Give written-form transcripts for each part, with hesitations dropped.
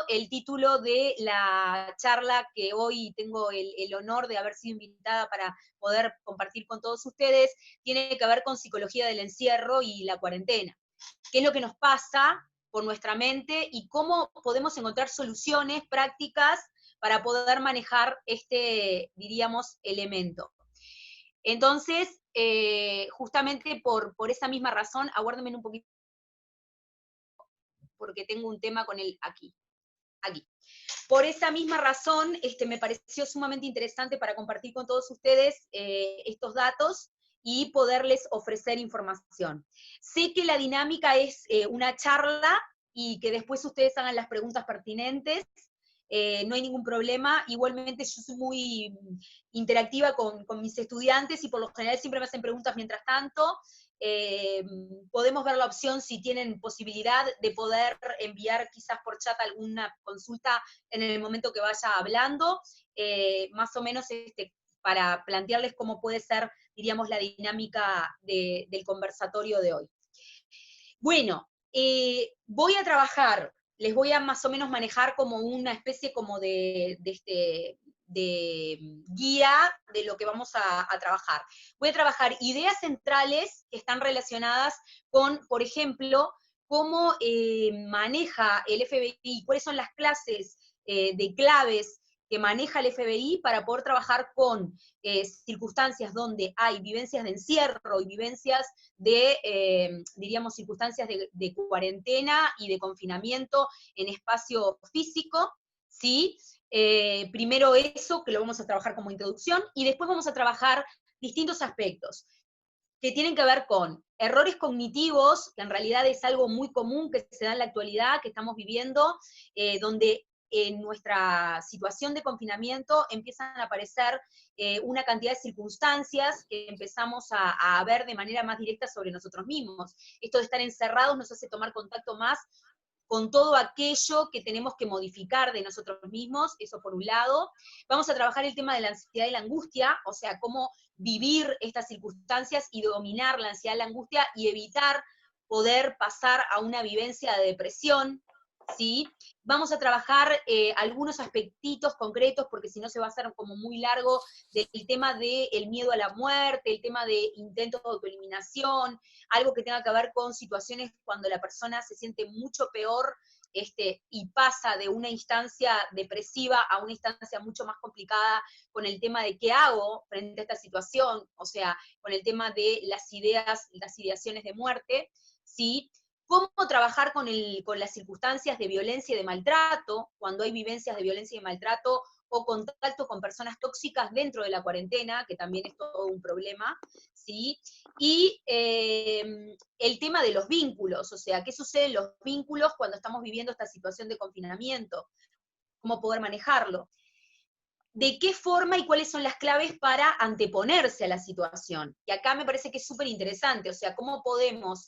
el título de la charla que hoy tengo el honor de haber sido invitada para poder compartir con todos ustedes, tiene que ver con psicología del encierro y la cuarentena. ¿Qué es lo que nos pasa por nuestra mente y cómo podemos encontrar soluciones prácticas para poder manejar este, diríamos, elemento? Entonces, justamente por esa misma razón, aguárdenme un poquito, porque tengo un tema con el aquí. Por esa misma razón, me pareció sumamente interesante para compartir con todos ustedes estos datos y poderles ofrecer información. Sé que la dinámica es una charla y que después ustedes hagan las preguntas pertinentes, no hay ningún problema. Igualmente yo soy muy interactiva con mis estudiantes y por lo general siempre me hacen preguntas mientras tanto. Podemos ver la opción, si tienen posibilidad, de poder enviar quizás por chat alguna consulta en el momento que vaya hablando, más o menos para plantearles cómo puede ser, diríamos, la dinámica del conversatorio de hoy. Bueno, voy a trabajar, les voy a más o menos manejar como una especie como de guía de lo que vamos a trabajar. Voy a trabajar ideas centrales que están relacionadas con, por ejemplo, cómo maneja el FBI, cuáles son las clases de claves que maneja el FBI para poder trabajar con circunstancias donde hay vivencias de encierro y vivencias de, diríamos, circunstancias de cuarentena y de confinamiento en espacio físico, ¿sí? Primero eso, que lo vamos a trabajar como introducción, y después vamos a trabajar distintos aspectos que tienen que ver con errores cognitivos, que en realidad es algo muy común que se da en la actualidad, que estamos viviendo, donde en nuestra situación de confinamiento empiezan a aparecer una cantidad de circunstancias que empezamos a ver de manera más directa sobre nosotros mismos. Esto de estar encerrados nos hace tomar contacto más con todo aquello que tenemos que modificar de nosotros mismos, eso por un lado. Vamos a trabajar el tema de la ansiedad y la angustia, o sea, cómo vivir estas circunstancias y dominar la ansiedad y la angustia y evitar poder pasar a una vivencia de depresión, ¿sí? Vamos a trabajar algunos aspectitos concretos, porque si no se va a hacer como muy largo, del tema del miedo a la muerte, el tema de intentos de autoeliminación, algo que tenga que ver con situaciones cuando la persona se siente mucho peor y pasa de una instancia depresiva a una instancia mucho más complicada con el tema de qué hago frente a esta situación, o sea, con el tema de las ideas, las ideaciones de muerte, ¿sí? Cómo trabajar con las circunstancias de violencia y de maltrato, cuando hay vivencias de violencia y de maltrato, o contacto con personas tóxicas dentro de la cuarentena, que también es todo un problema, ¿sí? Y el tema de los vínculos, o sea, qué sucede en los vínculos cuando estamos viviendo esta situación de confinamiento, cómo poder manejarlo. De qué forma y cuáles son las claves para anteponerse a la situación. Y acá me parece que es súper interesante, o sea, cómo podemos,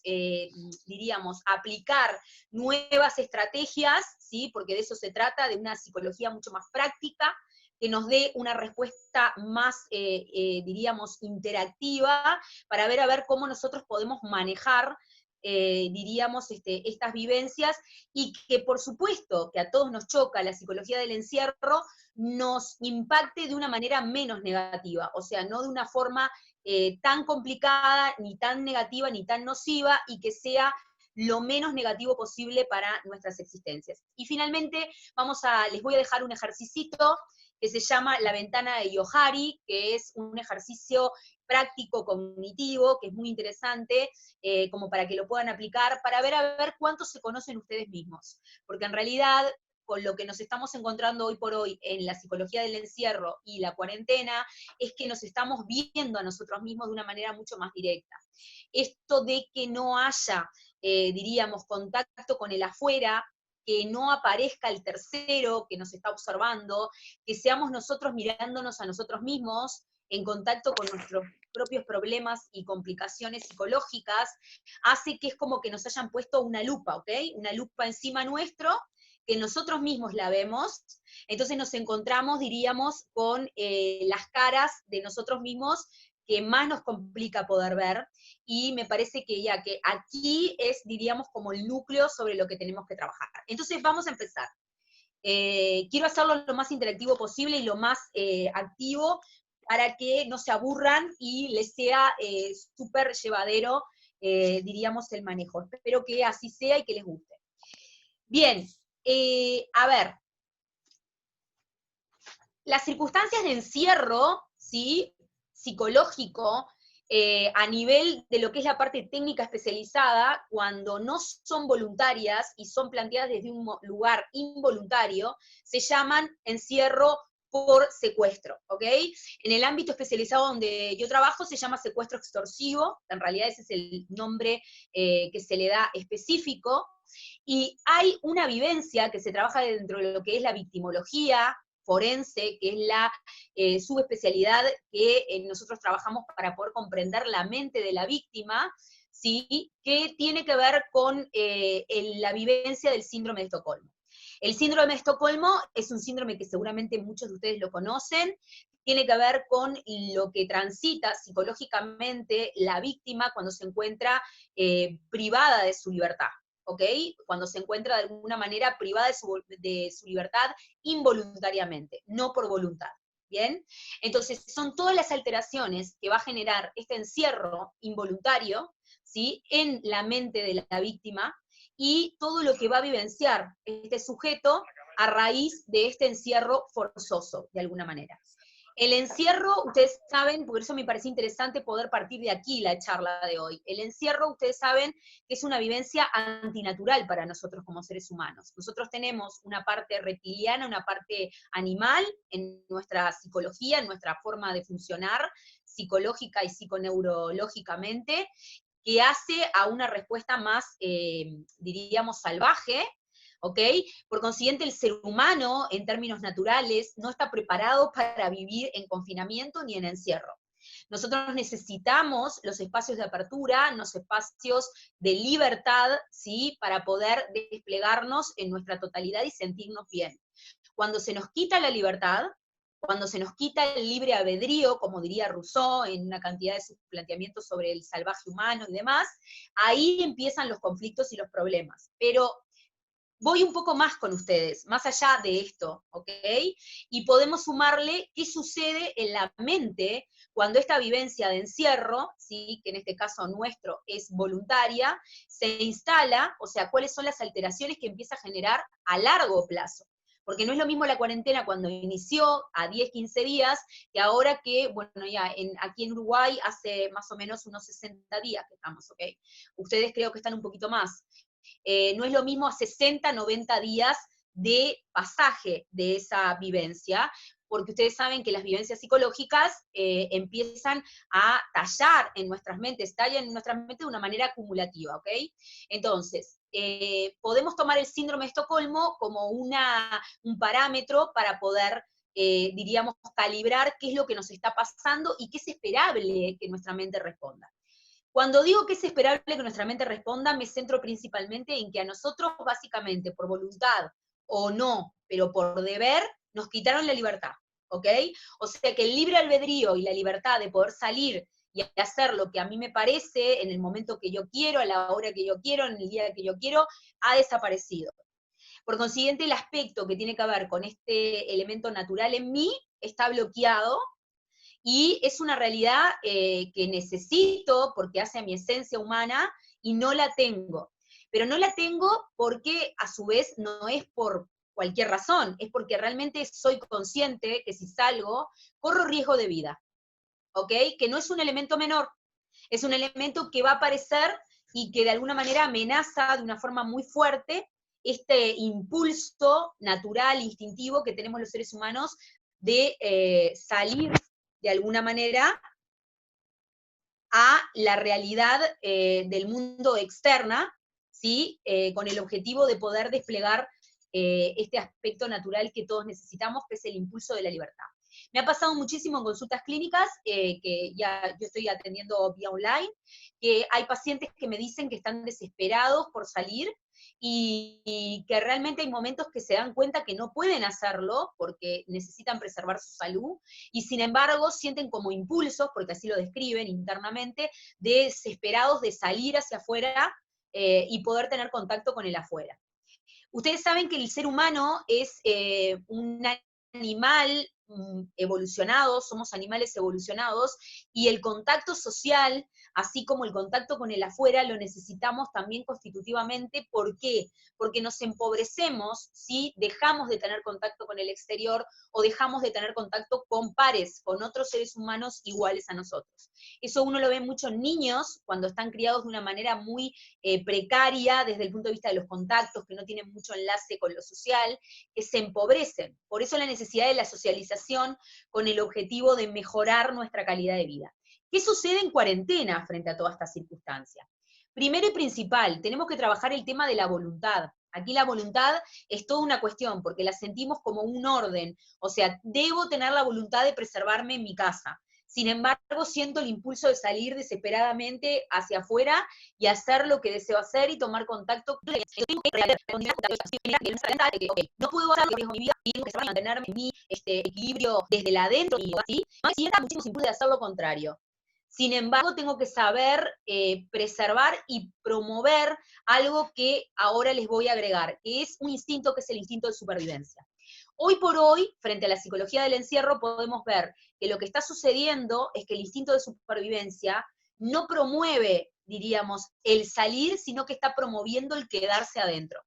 diríamos, aplicar nuevas estrategias, ¿sí? Porque de eso se trata, de una psicología mucho más práctica, que nos dé una respuesta más, diríamos, interactiva, para ver a ver cómo nosotros podemos manejar, diríamos, estas vivencias, y que por supuesto que a todos nos choca la psicología del encierro, nos impacte de una manera menos negativa, o sea, no de una forma tan complicada, ni tan negativa, ni tan nociva, y que sea lo menos negativo posible para nuestras existencias. Y finalmente, les voy a dejar un ejercicito que se llama la ventana de Johari, que es un ejercicio práctico cognitivo, que es muy interesante, como para que lo puedan aplicar, para ver a ver cuánto se conocen ustedes mismos. Porque en realidad, con lo que nos estamos encontrando hoy por hoy en la psicología del encierro y la cuarentena, es que nos estamos viendo a nosotros mismos de una manera mucho más directa. Esto de que no haya, diríamos, contacto con el afuera, que no aparezca el tercero que nos está observando, que seamos nosotros mirándonos a nosotros mismos, en contacto con nuestros propios problemas y complicaciones psicológicas, hace que es como que nos hayan puesto una lupa, ¿ok? Una lupa encima nuestro, que nosotros mismos la vemos, entonces nos encontramos, diríamos, con las caras de nosotros mismos que más nos complica poder ver, y me parece que ya que aquí es, diríamos, como el núcleo sobre lo que tenemos que trabajar. Entonces vamos a empezar. Quiero hacerlo lo más interactivo posible y lo más activo para que no se aburran y les sea súper llevadero, diríamos, el manejo. Espero que así sea y que les guste. Bien, a ver, las circunstancias de encierro, ¿sí? Psicológico, a nivel de lo que es la parte técnica especializada, cuando no son voluntarias y son planteadas desde un lugar involuntario, se llaman encierro por secuestro, ¿ok? En el ámbito especializado donde yo trabajo se llama secuestro extorsivo, en realidad ese es el nombre que se le da específico, y hay una vivencia que se trabaja dentro de lo que es la victimología forense, que es la subespecialidad que nosotros trabajamos para poder comprender la mente de la víctima, ¿sí? Que tiene que ver con la vivencia del síndrome de Estocolmo. El síndrome de Estocolmo es un síndrome que seguramente muchos de ustedes lo conocen, tiene que ver con lo que transita psicológicamente la víctima cuando se encuentra privada de su libertad. ¿Ok? Cuando se encuentra de alguna manera privada de su libertad involuntariamente, no por voluntad. ¿Bien? Entonces, son todas las alteraciones que va a generar este encierro involuntario, ¿sí? En la mente de la víctima y todo lo que va a vivenciar este sujeto a raíz de este encierro forzoso, de alguna manera. El encierro, ustedes saben, por eso me parece interesante poder partir de aquí la charla de hoy. El encierro, ustedes saben que es una vivencia antinatural para nosotros como seres humanos. Nosotros tenemos una parte reptiliana, una parte animal en nuestra psicología, en nuestra forma de funcionar psicológica y psiconeurológicamente, que hace a una respuesta más, diríamos, salvaje, ¿ok? Por consiguiente, el ser humano, en términos naturales, no está preparado para vivir en confinamiento ni en encierro. Nosotros necesitamos los espacios de apertura, los espacios de libertad, ¿sí? Para poder desplegarnos en nuestra totalidad y sentirnos bien. Cuando se nos quita la libertad, cuando se nos quita el libre albedrío, como diría Rousseau en una cantidad de sus planteamientos sobre el salvaje humano y demás, ahí empiezan los conflictos y los problemas. Pero voy un poco más con ustedes, más allá de esto, ¿ok? Y podemos sumarle qué sucede en la mente cuando esta vivencia de encierro, ¿sí? Que en este caso nuestro es voluntaria, se instala, o sea, cuáles son las alteraciones que empieza a generar a largo plazo. Porque no es lo mismo la cuarentena cuando inició a 10, 15 días, que ahora que, bueno, ya aquí en Uruguay hace más o menos unos 60 días que estamos, ¿ok? Ustedes creo que están un poquito más. No es lo mismo a 60, 90 días de pasaje de esa vivencia, porque ustedes saben que las vivencias psicológicas empiezan a tallar en nuestras mentes, tallan en nuestras mentes de una manera acumulativa, ¿ok? Entonces, podemos tomar el síndrome de Estocolmo como un parámetro para poder, diríamos, calibrar qué es lo que nos está pasando y qué es esperable que nuestra mente responda. Cuando digo que es esperable que nuestra mente responda, me centro principalmente en que a nosotros, básicamente, por voluntad o no, pero por deber, nos quitaron la libertad, ¿ok? O sea que el libre albedrío y la libertad de poder salir y hacer lo que a mí me parece, en el momento que yo quiero, a la hora que yo quiero, en el día que yo quiero, ha desaparecido. Por consiguiente, el aspecto que tiene que ver con este elemento natural en mí está bloqueado, y es una realidad que necesito porque hace a mi esencia humana y no la tengo. Pero no la tengo porque a su vez no es por cualquier razón, es porque realmente soy consciente que si salgo, corro riesgo de vida, ¿ok? Que no es un elemento menor, es un elemento que va a aparecer y que de alguna manera amenaza de una forma muy fuerte este impulso natural, instintivo que tenemos los seres humanos de salir de alguna manera a la realidad del mundo externa, ¿sí? Con el objetivo de poder desplegar este aspecto natural que todos necesitamos, que es el impulso de la libertad. Me ha pasado muchísimo en consultas clínicas, que ya yo estoy atendiendo vía online, que hay pacientes que me dicen que están desesperados por salir, y que realmente hay momentos que se dan cuenta que no pueden hacerlo porque necesitan preservar su salud, y sin embargo sienten como impulsos, porque así lo describen internamente, desesperados de salir hacia afuera y poder tener contacto con el afuera. Ustedes saben que el ser humano es un animal evolucionado, somos animales evolucionados, y el contacto social, así como el contacto con el afuera, lo necesitamos también constitutivamente. ¿Por qué? Porque nos empobrecemos si dejamos de tener contacto con el exterior o dejamos de tener contacto con pares, con otros seres humanos iguales a nosotros. Eso uno lo ve mucho en niños, cuando están criados de una manera muy precaria desde el punto de vista de los contactos, que no tienen mucho enlace con lo social, que se empobrecen. Por eso la necesidad de la socialización con el objetivo de mejorar nuestra calidad de vida. ¿Qué sucede en cuarentena frente a toda esta circunstancia? Primero y principal, tenemos que trabajar el tema de la voluntad. Aquí la voluntad es toda una cuestión, porque la sentimos como un orden. O sea, debo tener la voluntad de preservarme en mi casa. Sin embargo, siento el impulso de salir desesperadamente hacia afuera y hacer lo que deseo hacer y tomar contacto. No puedo hacer lo que es mi vida y tengo que saber mantenerme en mi equilibrio desde la adentro y así. Sienta muchísimos impulsos de hacer lo contrario. Sin embargo, tengo que saber preservar y promover algo que ahora les voy a agregar, que es un instinto que es el instinto de supervivencia. Hoy por hoy, frente a la psicología del encierro, podemos ver que lo que está sucediendo es que el instinto de supervivencia no promueve, diríamos, el salir, sino que está promoviendo el quedarse adentro.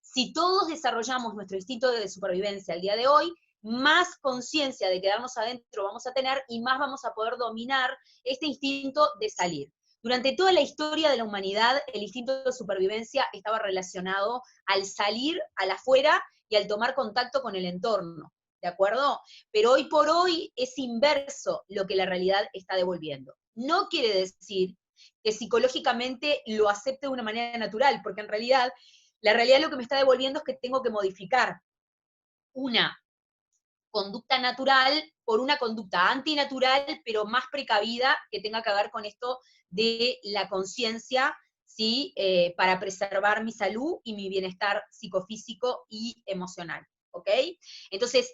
Si todos desarrollamos nuestro instinto de supervivencia al día de hoy, más conciencia de quedarnos adentro vamos a tener y más vamos a poder dominar este instinto de salir. Durante toda la historia de la humanidad, el instinto de supervivencia estaba relacionado al salir al afuera y al tomar contacto con el entorno, ¿de acuerdo? Pero hoy por hoy es inverso lo que la realidad está devolviendo. No quiere decir que psicológicamente lo acepte de una manera natural, porque en realidad la realidad lo que me está devolviendo es que tengo que modificar una conducta natural por una conducta antinatural, pero más precavida, que tenga que ver con esto de la conciencia, ¿sí? Para preservar mi salud y mi bienestar psicofísico y emocional, ¿ok? Entonces,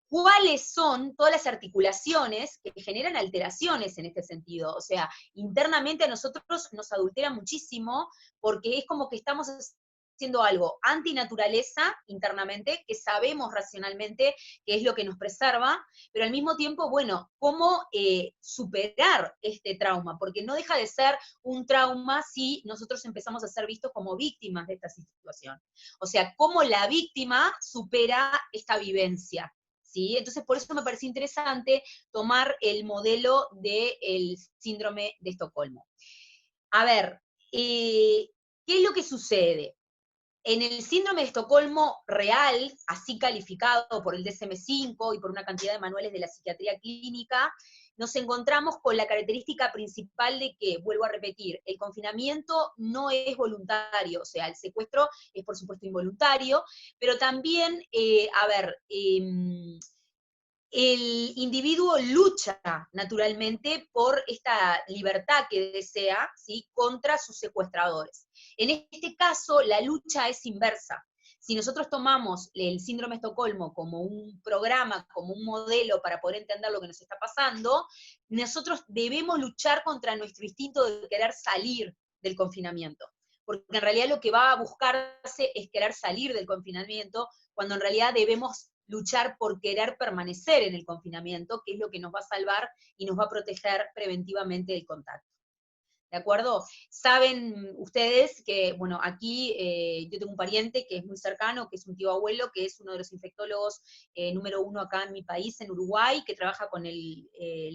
¿cuáles son todas las articulaciones que generan alteraciones en este sentido? O sea, internamente a nosotros nos adultera muchísimo porque es como que estamos haciendo algo antinaturaleza internamente, que sabemos racionalmente que es lo que nos preserva, pero al mismo tiempo, bueno, ¿cómo superar este trauma? Porque no deja de ser un trauma si nosotros empezamos a ser vistos como víctimas de esta situación. O sea, ¿cómo la víctima supera esta vivencia? ¿Sí? Entonces, por eso me pareció interesante tomar el modelo del síndrome de Estocolmo. A ver, ¿qué es lo que sucede? En el síndrome de Estocolmo real, así calificado por el DSM-5 y por una cantidad de manuales de la psiquiatría clínica, nos encontramos con la característica principal de que, vuelvo a repetir, el confinamiento no es voluntario, o sea, el secuestro es por supuesto involuntario, pero también, el individuo lucha naturalmente por esta libertad que desea, ¿sí?, contra sus secuestradores. En este caso, la lucha es inversa. Si nosotros tomamos el síndrome de Estocolmo como un programa, como un modelo para poder entender lo que nos está pasando, nosotros debemos luchar contra nuestro instinto de querer salir del confinamiento. Porque en realidad lo que va a buscarse es querer salir del confinamiento, cuando en realidad debemos luchar por querer permanecer en el confinamiento, que es lo que nos va a salvar y nos va a proteger preventivamente del contacto. ¿De acuerdo? Saben ustedes que, bueno, aquí yo tengo un pariente que es muy cercano, que es un tío abuelo, que es uno de los infectólogos número uno acá en mi país, en Uruguay, que trabaja con el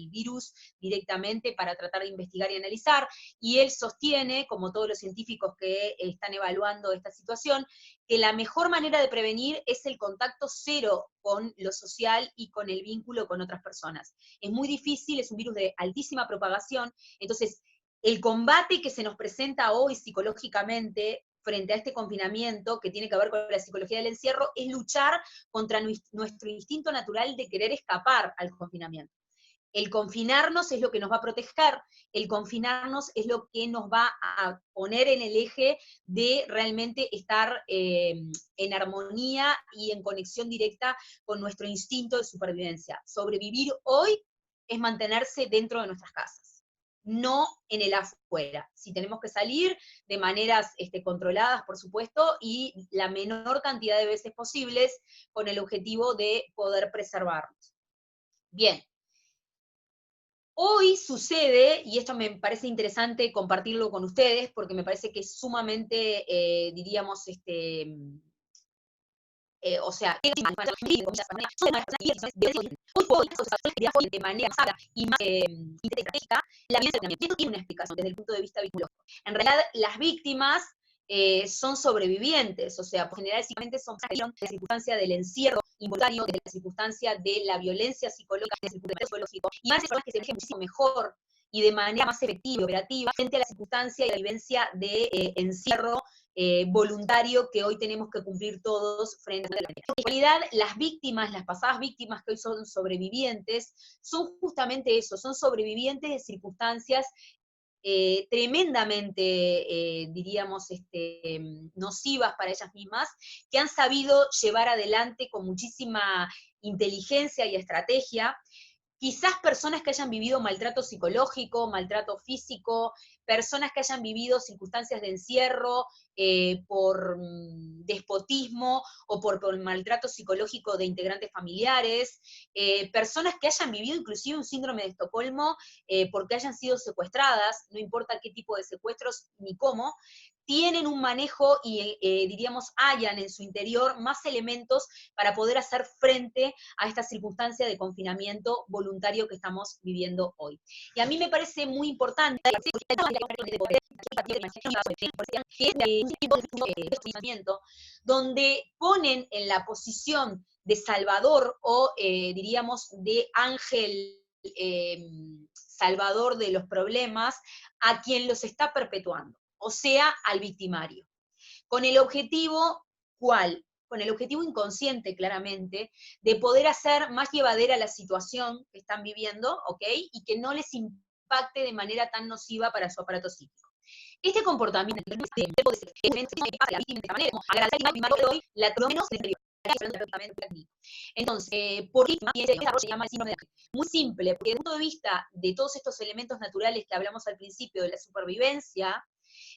virus directamente para tratar de investigar y analizar, y él sostiene, como todos los científicos que están evaluando esta situación, que la mejor manera de prevenir es el contacto cero con lo social y con el vínculo con otras personas. Es muy difícil, es un virus de altísima propagación, entonces el combate que se nos presenta hoy psicológicamente frente a este confinamiento, que tiene que ver con la psicología del encierro, es luchar contra nuestro instinto natural de querer escapar al confinamiento. El confinarnos es lo que nos va a proteger, el confinarnos es lo que nos va a poner en el eje de realmente estar en armonía y en conexión directa con nuestro instinto de supervivencia. Sobrevivir hoy es mantenerse dentro de nuestras casas. no en el afuera. Si tenemos que salir de maneras controladas, por supuesto, y la menor cantidad de veces posibles con el objetivo de poder preservarnos. Bien. Hoy sucede, y esto me parece interesante compartirlo con ustedes, porque me parece que es sumamente, diríamos, o sea, de manera y más estratégica, la violencia también tiene una explicación desde el punto de vista psicológico. En realidad, las víctimas son sobrevivientes, o sea, por general simplemente son de la circunstancia del encierro involuntario, de la circunstancia de la violencia psicológica, del psicológico, y más personas que se dejen muchísimo mejor y de manera más efectiva y operativa frente a la circunstancia y la vivencia de encierro voluntario que hoy tenemos que cumplir todos frente a la vida. En realidad, las víctimas, las pasadas víctimas que hoy son sobrevivientes, son justamente eso, son sobrevivientes de circunstancias tremendamente, diríamos, nocivas para ellas mismas, que han sabido llevar adelante con muchísima inteligencia y estrategia. Quizás personas que hayan vivido maltrato psicológico, maltrato físico, personas que hayan vivido circunstancias de encierro por despotismo o por maltrato psicológico de integrantes familiares, personas que hayan vivido inclusive un síndrome de Estocolmo porque hayan sido secuestradas, no importa qué tipo de secuestros ni cómo, tienen un manejo y, diríamos, hayan en su interior más elementos para poder hacer frente a esta circunstancia de confinamiento voluntario que estamos viviendo hoy. Y a mí me parece muy importante donde ponen en la posición de salvador o, diríamos, de ángel salvador de los problemas a quien los está perpetuando, o sea, al victimario. Con el objetivo, ¿cuál? Con el objetivo inconsciente, claramente, de poder hacer más llevadera la situación que están viviendo, ¿ok? Y que no les impacte de manera tan nociva para su aparato psíquico. Este comportamiento entonces, ¿por qué se llama el síndrome de Ángel? Muy simple, porque desde el punto de vista de todos estos elementos naturales que hablamos al principio de la supervivencia,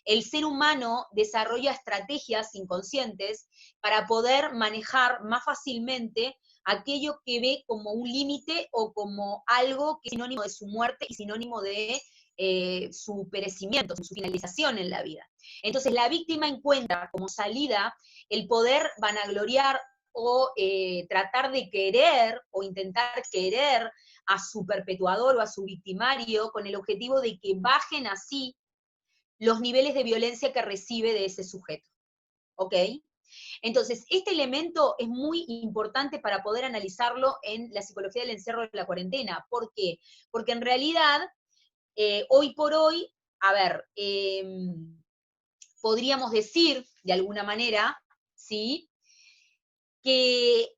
el ser humano desarrolla estrategias inconscientes para poder manejar más fácilmente aquello que ve como un límite o como algo que es sinónimo de su muerte y sinónimo de su perecimiento, su finalización en la vida. Entonces la víctima encuentra como salida el poder vanagloriar o tratar de querer o intentar querer a su perpetuador o a su victimario con el objetivo de que bajen así los niveles de violencia que recibe de ese sujeto. ¿Ok? Entonces, este elemento es muy importante para poder analizarlo en la psicología del encierro de la cuarentena. ¿Por qué? Porque en realidad, hoy por hoy, a ver, podríamos decir, de alguna manera, ¿sí?, que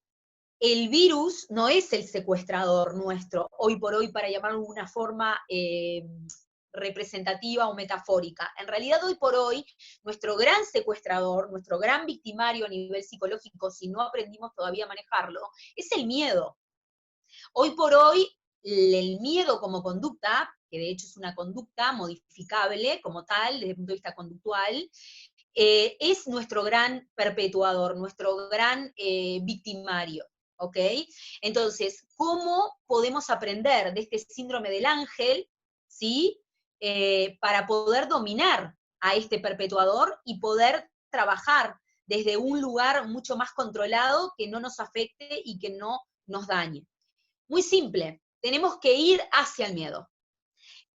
el virus no es el secuestrador nuestro, hoy por hoy, para llamarlo de una forma representativa o metafórica. En realidad, hoy por hoy, nuestro gran secuestrador, nuestro gran victimario a nivel psicológico, si no aprendimos todavía a manejarlo, es el miedo. Hoy por hoy, el miedo como conducta, que de hecho es una conducta modificable como tal, desde el punto de vista conductual, es nuestro gran perpetuador, nuestro gran victimario. ¿Ok? Entonces, ¿cómo podemos aprender de este síndrome del ángel, ¿sí?, para poder dominar a este perpetuador y poder trabajar desde un lugar mucho más controlado que no nos afecte y que no nos dañe? Muy simple, tenemos que ir hacia el miedo.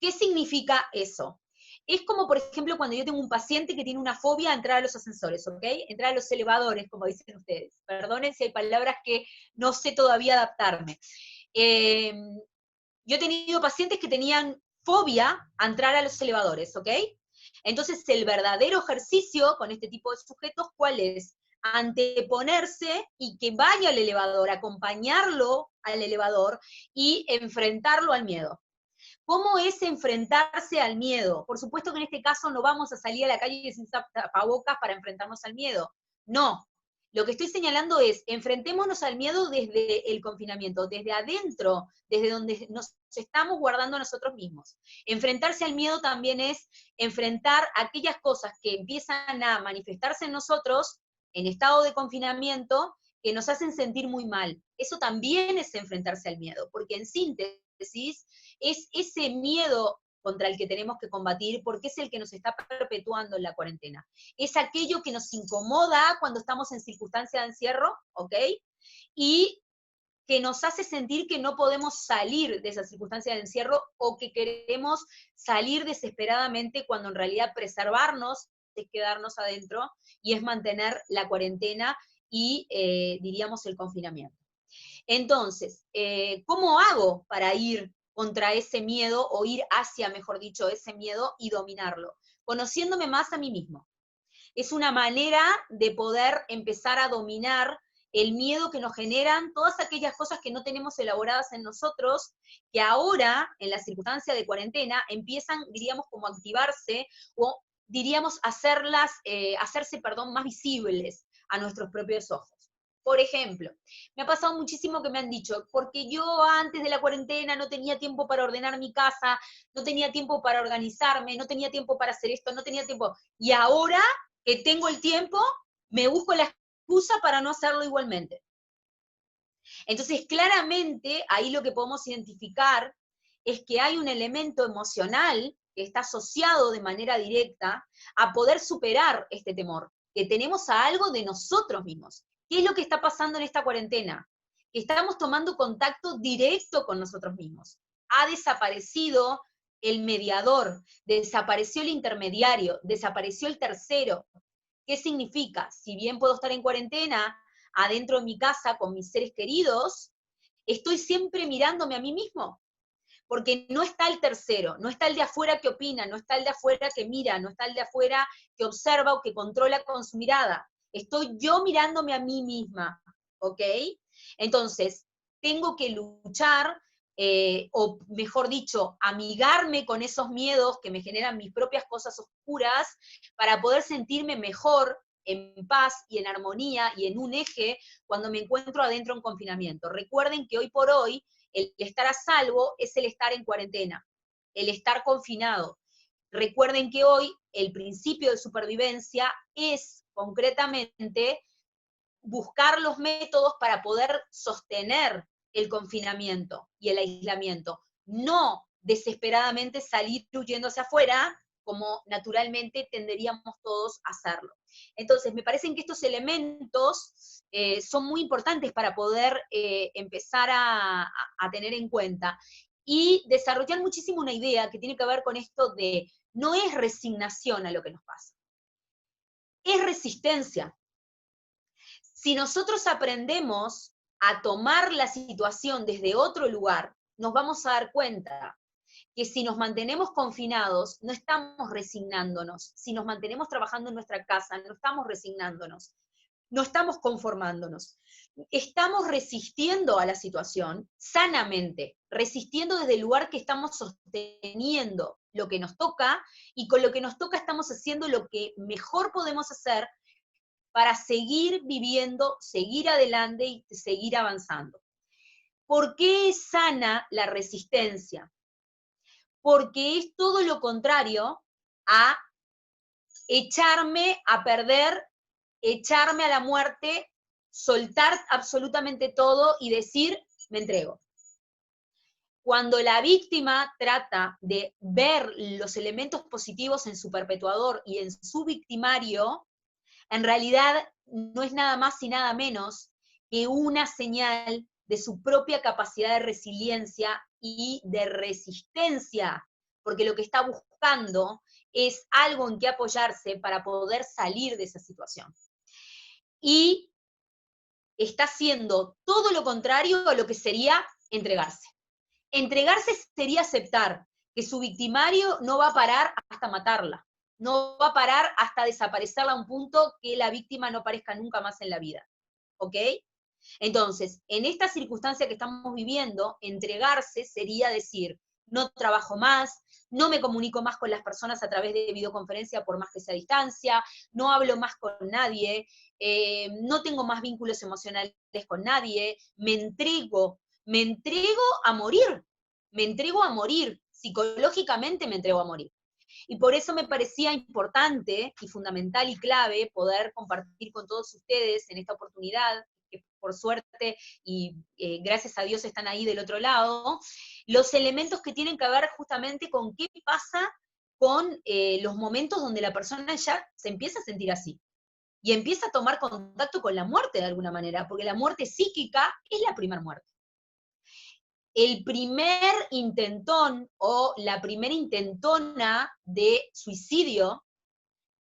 ¿Qué significa eso? Es como, por ejemplo, cuando yo tengo un paciente que tiene una fobia a entrar a los ascensores, ¿ok? Entrar a los elevadores, como dicen ustedes. Perdonen si hay palabras que no sé todavía adaptarme. Yo he tenido pacientes que tenían fobia a entrar a los elevadores, ¿ok? Entonces, el verdadero ejercicio con este tipo de sujetos, ¿cuál es? Anteponerse y que vaya al elevador, acompañarlo al elevador y enfrentarlo al miedo. ¿Cómo es enfrentarse al miedo? Por supuesto que en este caso no vamos a salir a la calle sin tapabocas para enfrentarnos al miedo. No. Lo que estoy señalando es, enfrentémonos al miedo desde el confinamiento, desde adentro, desde donde nos estamos guardando a nosotros mismos. Enfrentarse al miedo también es enfrentar aquellas cosas que empiezan a manifestarse en nosotros en estado de confinamiento que nos hacen sentir muy mal. Eso también es enfrentarse al miedo, porque en síntesis es ese miedo contra el que tenemos que combatir, porque es el que nos está perpetuando en la cuarentena. Es aquello que nos incomoda cuando estamos en circunstancia de encierro, ¿ok? Y que nos hace sentir que no podemos salir de esa circunstancia de encierro o que queremos salir desesperadamente cuando en realidad preservarnos es quedarnos adentro y es mantener la cuarentena y, diríamos, el confinamiento. Entonces, ¿cómo hago para ir contra ese miedo o ir hacia, mejor dicho, ese miedo y dominarlo? Conociéndome más a mí mismo. Es una manera de poder empezar a dominar el miedo que nos generan todas aquellas cosas que no tenemos elaboradas en nosotros, que ahora, en la circunstancia de cuarentena, empiezan, diríamos, como a activarse, o diríamos, hacerse, más visibles a nuestros propios ojos. Por ejemplo, me ha pasado muchísimo que me han dicho, porque yo antes de la cuarentena no tenía tiempo para ordenar mi casa, no tenía tiempo para organizarme, no tenía tiempo para hacer esto, no tenía tiempo, y ahora que tengo el tiempo, me busco la excusa para no hacerlo igualmente. Entonces, claramente, ahí lo que podemos identificar es que hay un elemento emocional que está asociado de manera directa a poder superar este temor, que tenemos a algo de nosotros mismos. ¿Qué es lo que está pasando en esta cuarentena? Que estamos tomando contacto directo con nosotros mismos. Ha desaparecido el mediador, desapareció el intermediario, desapareció el tercero. ¿Qué significa? Si bien puedo estar en cuarentena, adentro de mi casa con mis seres queridos, estoy siempre mirándome a mí mismo, porque no está el tercero, no está el de afuera que opina, no está el de afuera que mira, no está el de afuera que observa o que controla con su mirada. Estoy yo mirándome a mí misma, ¿ok? Entonces, tengo que luchar, o mejor dicho, amigarme con esos miedos que me generan mis propias cosas oscuras para poder sentirme mejor, en paz y en armonía y en un eje cuando me encuentro adentro en confinamiento. Recuerden que hoy por hoy el estar a salvo es el estar en cuarentena, el estar confinado. Recuerden que hoy el principio de supervivencia es concretamente buscar los métodos para poder sostener el confinamiento y el aislamiento, no desesperadamente salir huyendo hacia afuera, como naturalmente tenderíamos todos a hacerlo. Entonces, me parecen que estos elementos son muy importantes para poder empezar a tener en cuenta y desarrollar muchísimo una idea que tiene que ver con esto de no es resignación a lo que nos pasa, es resistencia. Si nosotros aprendemos a tomar la situación desde otro lugar, nos vamos a dar cuenta que si nos mantenemos confinados, no estamos resignándonos. Si nos mantenemos trabajando en nuestra casa, no estamos resignándonos. No estamos conformándonos. Estamos resistiendo a la situación sanamente, resistiendo desde el lugar que estamos sosteniendo lo que nos toca, y con lo que nos toca estamos haciendo lo que mejor podemos hacer para seguir viviendo, seguir adelante y seguir avanzando. ¿Por qué es sana la resistencia? Porque es todo lo contrario a echarme a perder, echarme a la muerte, soltar absolutamente todo y decir, me entrego. Cuando la víctima trata de ver los elementos positivos en su perpetuador y en su victimario, en realidad no es nada más y nada menos que una señal de su propia capacidad de resiliencia y de resistencia, porque lo que está buscando es algo en que apoyarse para poder salir de esa situación. Y está haciendo todo lo contrario a lo que sería entregarse. Entregarse sería aceptar que su victimario no va a parar hasta matarla, no va a parar hasta desaparecerla a un punto que la víctima no aparezca nunca más en la vida, ¿ok? Entonces, en esta circunstancia que estamos viviendo, entregarse sería decir, no trabajo más, no me comunico más con las personas a través de videoconferencia por más que sea a distancia, no hablo más con nadie, no tengo más vínculos emocionales con nadie, me entrego me entrego a morir, psicológicamente me entrego a morir. Y por eso me parecía importante y fundamental y clave poder compartir con todos ustedes en esta oportunidad, que por suerte y gracias a Dios están ahí del otro lado, los elementos que tienen que ver justamente con qué pasa con los momentos donde la persona ya se empieza a sentir así. Y empieza a tomar contacto con la muerte de alguna manera, porque la muerte psíquica es la primera muerte. El primer intentón o la primera intentona de suicidio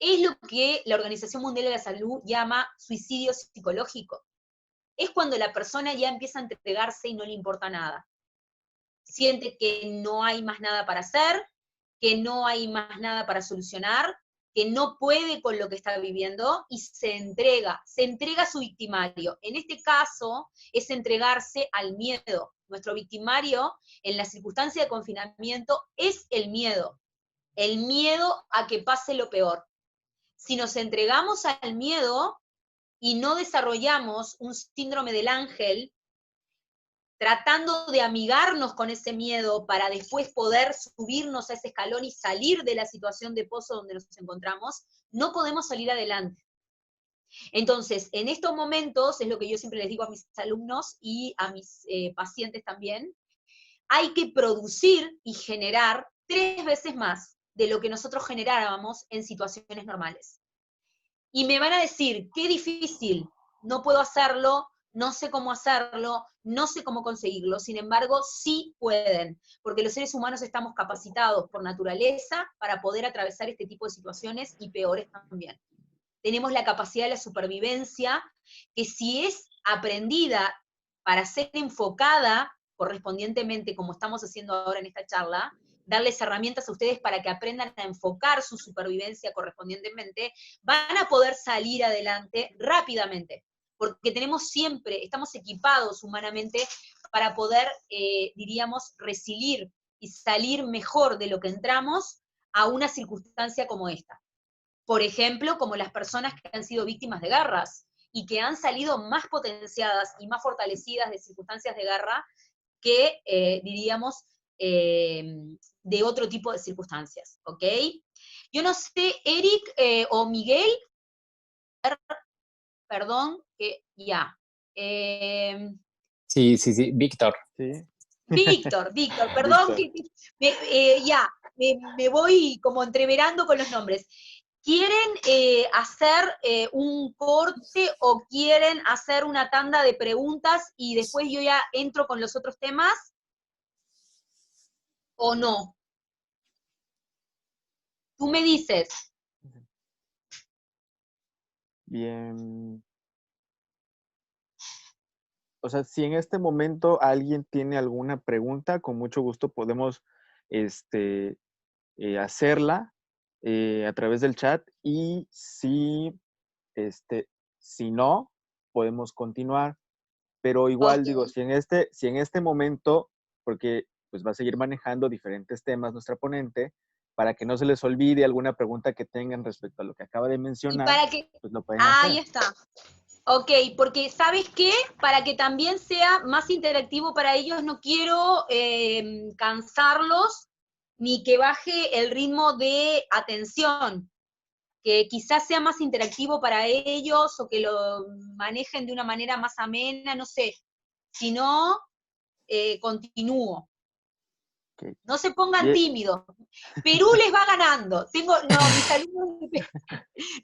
es lo que la Organización Mundial de la Salud llama suicidio psicológico. Es cuando la persona ya empieza a entregarse y no le importa nada. Siente que no hay más nada para hacer, que no hay más nada para solucionar, que no puede con lo que está viviendo y se entrega a su victimario. En este caso es entregarse al miedo. Nuestro victimario en la circunstancia de confinamiento es el miedo a que pase lo peor. Si nos entregamos al miedo y no desarrollamos un síndrome del ángel, tratando de amigarnos con ese miedo para después poder subirnos a ese escalón y salir de la situación de pozo donde nos encontramos, no podemos salir adelante. Entonces, en estos momentos, es lo que yo siempre les digo a mis alumnos y a mis pacientes también, hay que producir y generar 3 veces más de lo que nosotros generábamos en situaciones normales. Y me van a decir, qué difícil, no puedo hacerlo, no sé cómo hacerlo, no sé cómo conseguirlo. Sin embargo, sí pueden, porque los seres humanos estamos capacitados por naturaleza para poder atravesar este tipo de situaciones y peores también. Tenemos la capacidad de la supervivencia, que si es aprendida para ser enfocada correspondientemente, como estamos haciendo ahora en esta charla, darles herramientas a ustedes para que aprendan a enfocar su supervivencia correspondientemente, van a poder salir adelante rápidamente, porque estamos equipados humanamente para poder, diríamos, resiliar y salir mejor de lo que entramos a una circunstancia como esta. Por ejemplo, como las personas que han sido víctimas de guerras y que han salido más potenciadas y más fortalecidas de circunstancias de guerra que, diríamos, de otro tipo de circunstancias, ¿ok? Yo no sé, Eric o Miguel, perdón, que ya. Sí, sí, sí, Víctor. Sí. Víctor, perdón, Víctor. me voy como entreverando con los nombres. ¿Quieren hacer un corte o quieren hacer una tanda de preguntas y después yo ya entro con los otros temas? ¿O no? Tú me dices. Bien. O sea, si en este momento alguien tiene alguna pregunta, con mucho gusto podemos hacerla a través del chat, y si no, podemos continuar. Pero igual, Ok. digo, si en este momento, porque pues va a seguir manejando diferentes temas nuestra ponente, para que no se les olvide alguna pregunta que tengan respecto a lo que acaba de Y mencionar, para que... pues lo pueden Ahí hacer. está. Ok, porque ¿sabes qué? Para que también sea más interactivo para ellos, no quiero cansarlos ni que baje el ritmo de atención, que quizás sea más interactivo para ellos o que lo manejen de una manera más amena, no sé. Si no, continúo. Okay. No se pongan Y- tímidos. Perú les va ganando. Mis alumnos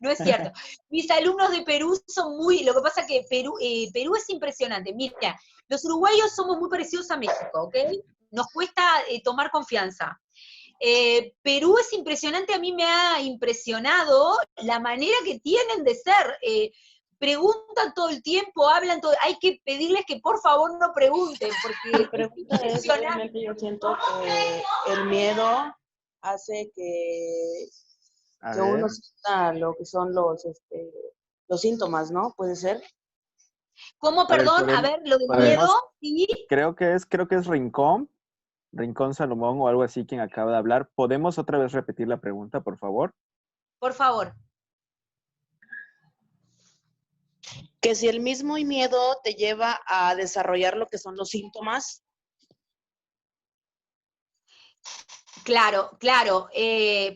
no es cierto. Mis alumnos de Perú son lo que pasa que Perú es impresionante. Mira, los uruguayos somos muy parecidos a México, ¿ok? Nos cuesta tomar confianza. Perú es impresionante, a mí me ha impresionado la manera que tienen de ser. Preguntan todo el tiempo, hablan todo, hay que pedirles que por favor no pregunten, porque Mi pregunta es, obviamente yo siento que el miedo hace A que uno ver, sienta lo que son los síntomas, ¿no? Puede ser. ¿Cómo, a ver, perdón? A ver, lo del podemos, miedo, sí. creo que es Rincón, Rincón Salomón o algo así quien acaba de hablar. ¿Podemos otra vez repetir la pregunta, por favor? Por favor. Que si el mismo miedo te lleva a desarrollar lo que son los síntomas. Claro, claro,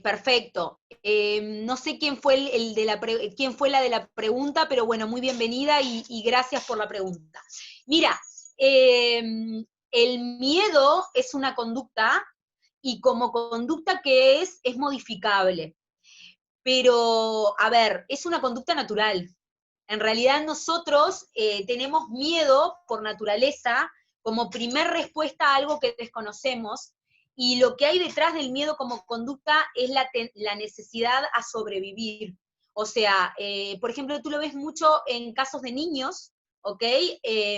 perfecto. No sé quién fue quién fue la de la pregunta, pero bueno, muy bienvenida y gracias por la pregunta. Mira, el miedo es una conducta y como conducta que es modificable. Pero, a ver, es una conducta natural. En realidad nosotros tenemos miedo por naturaleza como primer respuesta a algo que desconocemos, y lo que hay detrás del miedo como conducta es la necesidad a sobrevivir. O sea, por ejemplo, tú lo ves mucho en casos de niños, ¿ok?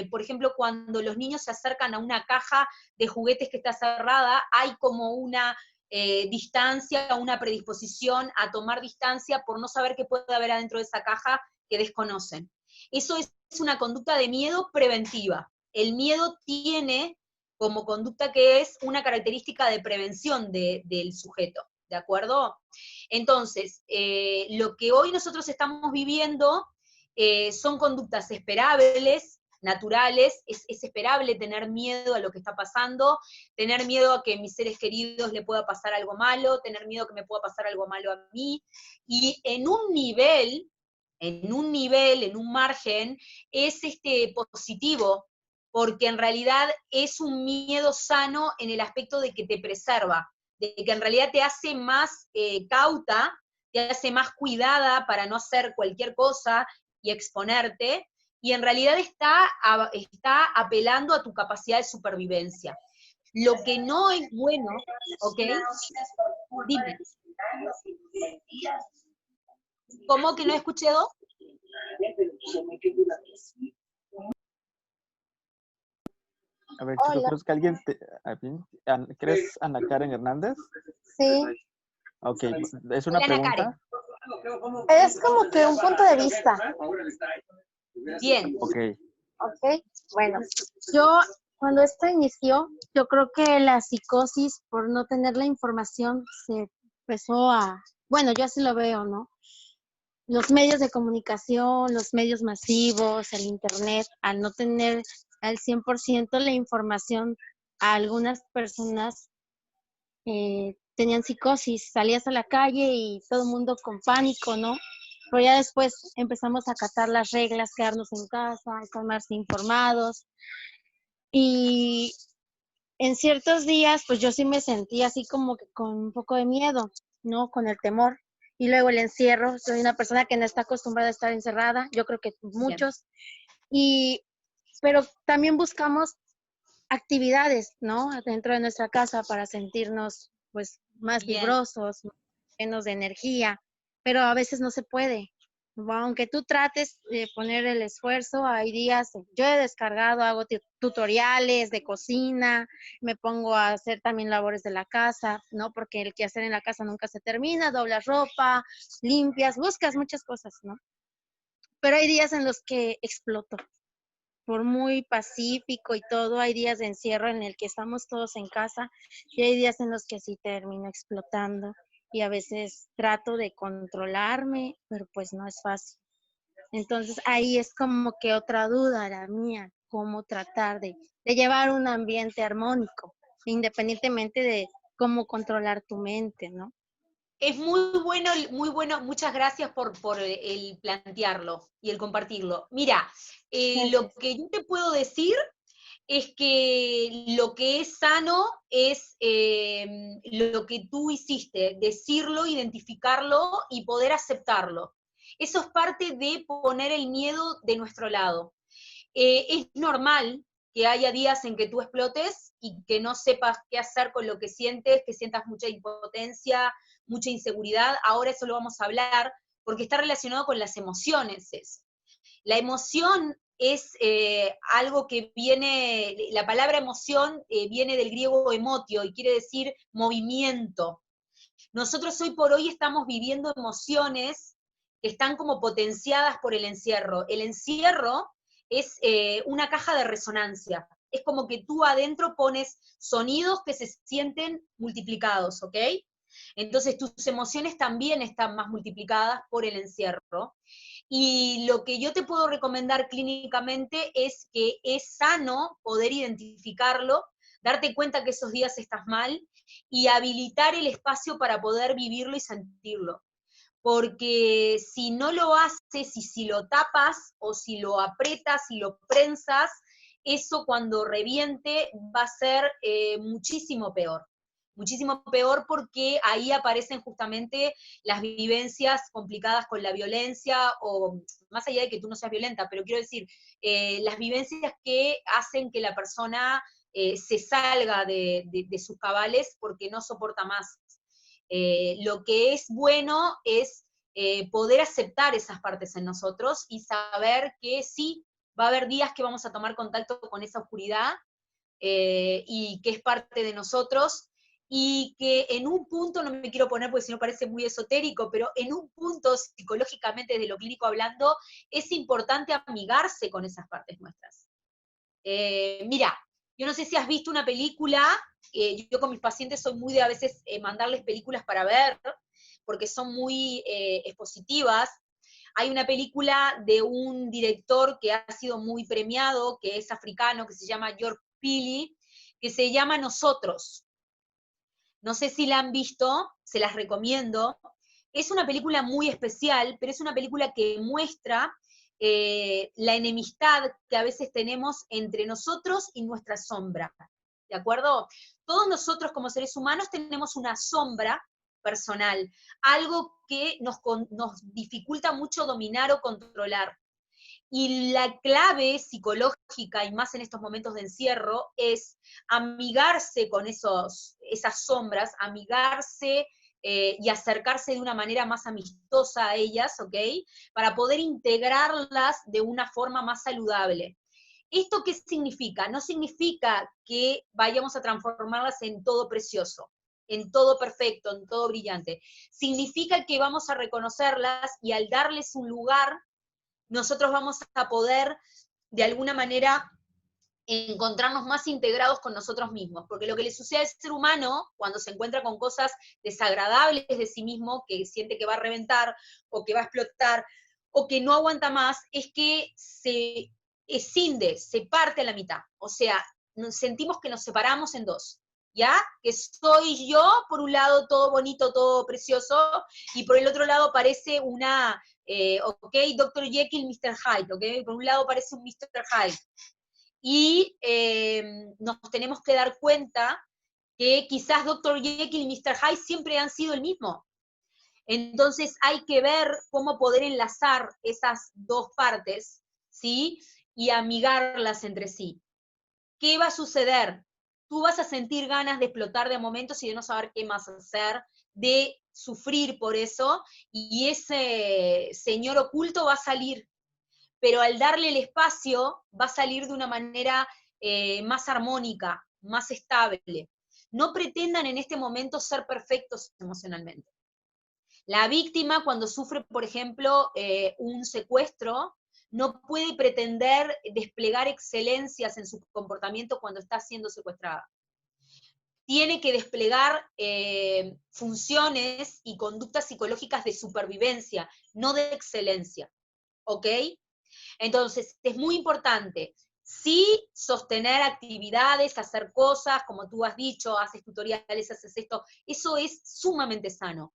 Por ejemplo, cuando los niños se acercan a una caja de juguetes que está cerrada, hay como una distancia, una predisposición a tomar distancia por no saber qué puede haber adentro de esa caja que desconocen. Eso es una conducta de miedo preventiva. El miedo tiene como conducta que es una característica de prevención del sujeto, ¿de acuerdo? Entonces, lo que hoy nosotros estamos viviendo son conductas esperables, naturales, es esperable tener miedo a lo que está pasando, tener miedo a que a mis seres queridos le pueda pasar algo malo, tener miedo a que me pueda pasar algo malo a mí, y en un nivel, en un margen, es positivo, porque en realidad es un miedo sano en el aspecto de que te preserva, de que en realidad te hace más cauta, te hace más cuidada para no hacer cualquier cosa y exponerte, y en realidad está apelando a tu capacidad de supervivencia. Lo que no es bueno, ¿ok? Dime. ¿Cómo que no he escuchado? A ver, chicos, Hola. creo que alguien ¿crees Ana Karen Hernández? Sí, Ok, ¿es una Hola, Ana pregunta? es como que un punto de vista, Bien. Ok, ¿ok? Bueno, yo cuando esto inició, yo creo que la psicosis por no tener la información se empezó bueno, yo así lo veo, ¿no? Los medios de comunicación, los medios masivos, el internet, al no tener al 100% la información, a algunas personas tenían psicosis, salías a la calle y todo el mundo con pánico, ¿no? Pero ya después empezamos a acatar las reglas, quedarnos en casa, estar más informados. Y en ciertos días, pues yo sí me sentía así como que con un poco de miedo, ¿no? Con el temor. Y luego el encierro, soy una persona que no está acostumbrada a estar encerrada, yo creo que muchos. Pero también buscamos actividades, ¿no? Dentro de nuestra casa para sentirnos pues más Bien. vibrosos, llenos de energía, pero a veces no se puede. Aunque tú trates de poner el esfuerzo, hay días, yo he descargado, hago tutoriales de cocina, me pongo a hacer también labores de la casa, ¿no? Porque el quehacer en la casa nunca se termina, doblas ropa, limpias, buscas muchas cosas, ¿no? Pero hay días en los que exploto. Por muy pacífico y todo, hay días de encierro en el que estamos todos en casa y hay días en los que sí termino explotando y a veces trato de controlarme, pero pues no es fácil. Entonces ahí es como que otra duda la mía, cómo tratar de llevar un ambiente armónico, independientemente de cómo controlar tu mente, ¿no? Es muy bueno, muchas gracias por el plantearlo y el compartirlo. Mira, lo que yo te puedo decir es que lo que es sano es lo que tú hiciste, decirlo, identificarlo y poder aceptarlo. Eso es parte de poner el miedo de nuestro lado. Es normal que haya días en que tú explotes y que no sepas qué hacer con lo que sientes, que sientas mucha impotencia, mucha inseguridad. Ahora eso lo vamos a hablar, porque está relacionado con las emociones eso. La emoción es algo que viene, la palabra emoción viene del griego emotio y quiere decir movimiento. Nosotros hoy por hoy estamos viviendo emociones que están como potenciadas por el encierro. El encierro es una caja de resonancia. es como que tú adentro pones sonidos que se sienten multiplicados, ¿ok? Entonces tus emociones también están más multiplicadas por el encierro. Y lo que yo te puedo recomendar clínicamente es que es sano poder identificarlo, darte cuenta que esos días estás mal y habilitar el espacio para poder vivirlo y sentirlo. Porque si no lo haces y si lo tapas o si lo aprietas y lo prensas, eso cuando reviente va a ser muchísimo peor porque ahí aparecen justamente las vivencias complicadas con la violencia, o más allá de que tú no seas violenta, pero quiero decir, las vivencias que hacen que la persona se salga de sus cabales porque no soporta más. Lo que es bueno es poder aceptar esas partes en nosotros y saber que sí, va a haber días que vamos a tomar contacto con esa oscuridad y que es parte de nosotros, y que en un punto, no me quiero poner porque si no parece muy esotérico, pero en un punto psicológicamente, desde lo clínico hablando, es importante amigarse con esas partes nuestras. Mira, yo no sé si has visto una película, yo con mis pacientes soy muy de a veces mandarles películas para ver, porque son muy expositivas. Hay una película de un director que ha sido muy premiado, que es africano, que se llama George Pili, que se llama Nosotros. No sé si la han visto, se las recomiendo. Es una película muy especial, pero es una película que muestra la enemistad que a veces tenemos entre nosotros y nuestra sombra, ¿de acuerdo? Todos nosotros como seres humanos tenemos una sombra personal, algo que nos dificulta mucho dominar o controlar. Y la clave psicológica, y más en estos momentos de encierro, es amigarse con esas sombras, amigarse y acercarse de una manera más amistosa a ellas, ¿ok? Para poder integrarlas de una forma más saludable. ¿Esto qué significa? No significa que vayamos a transformarlas en todo precioso, en todo perfecto, en todo brillante. Significa que vamos a reconocerlas y al darles un lugar, nosotros vamos a poder, de alguna manera, encontrarnos más integrados con nosotros mismos, porque lo que le sucede al ser humano cuando se encuentra con cosas desagradables de sí mismo, que siente que va a reventar, o que va a explotar, o que no aguanta más, es que se escinde, se parte a la mitad, o sea, sentimos que nos separamos en dos, ¿ya? Que soy yo, por un lado, todo bonito, todo precioso, y por el otro lado parece una... ok, Dr. Jekyll, Mr. Hyde, ok, por un lado parece un Mr. Hyde, y nos tenemos que dar cuenta que quizás Dr. Jekyll y Mr. Hyde siempre han sido el mismo. Entonces hay que ver cómo poder enlazar esas dos partes, ¿sí? Y amigarlas entre sí. ¿Qué va a suceder? Tú vas a sentir ganas de explotar de momentos y de no saber qué más hacer, de sufrir por eso, y ese señor oculto va a salir, pero al darle el espacio va a salir de una manera más armónica, más estable. No pretendan en este momento ser perfectos emocionalmente. La víctima, cuando sufre, por ejemplo, un secuestro, no puede pretender desplegar excelencias en su comportamiento cuando está siendo secuestrada. Tiene que desplegar funciones y conductas psicológicas de supervivencia, no de excelencia. ¿Ok? Entonces, es muy importante, sí, sostener actividades, hacer cosas, como tú has dicho, haces tutoriales, haces esto, eso es sumamente sano,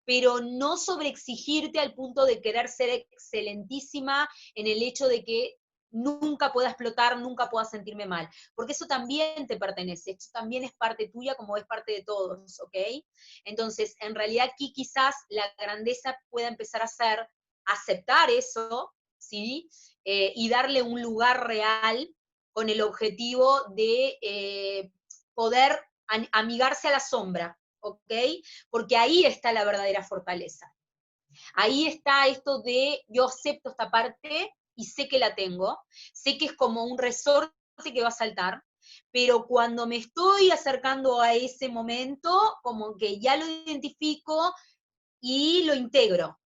pero no sobreexigirte al punto de querer ser excelentísima en el hecho de que nunca pueda explotar, nunca pueda sentirme mal, porque eso también te pertenece, eso también es parte tuya como es parte de todos, ¿ok? Entonces, en realidad aquí quizás la grandeza pueda empezar a ser aceptar eso, ¿sí? Y darle un lugar real con el objetivo de poder amigarse a la sombra, ¿ok? Porque ahí está la verdadera fortaleza. Ahí está esto de yo acepto esta parte y sé que la tengo, sé que es como un resorte que va a saltar, pero cuando me estoy acercando a ese momento, como que ya lo identifico y lo integro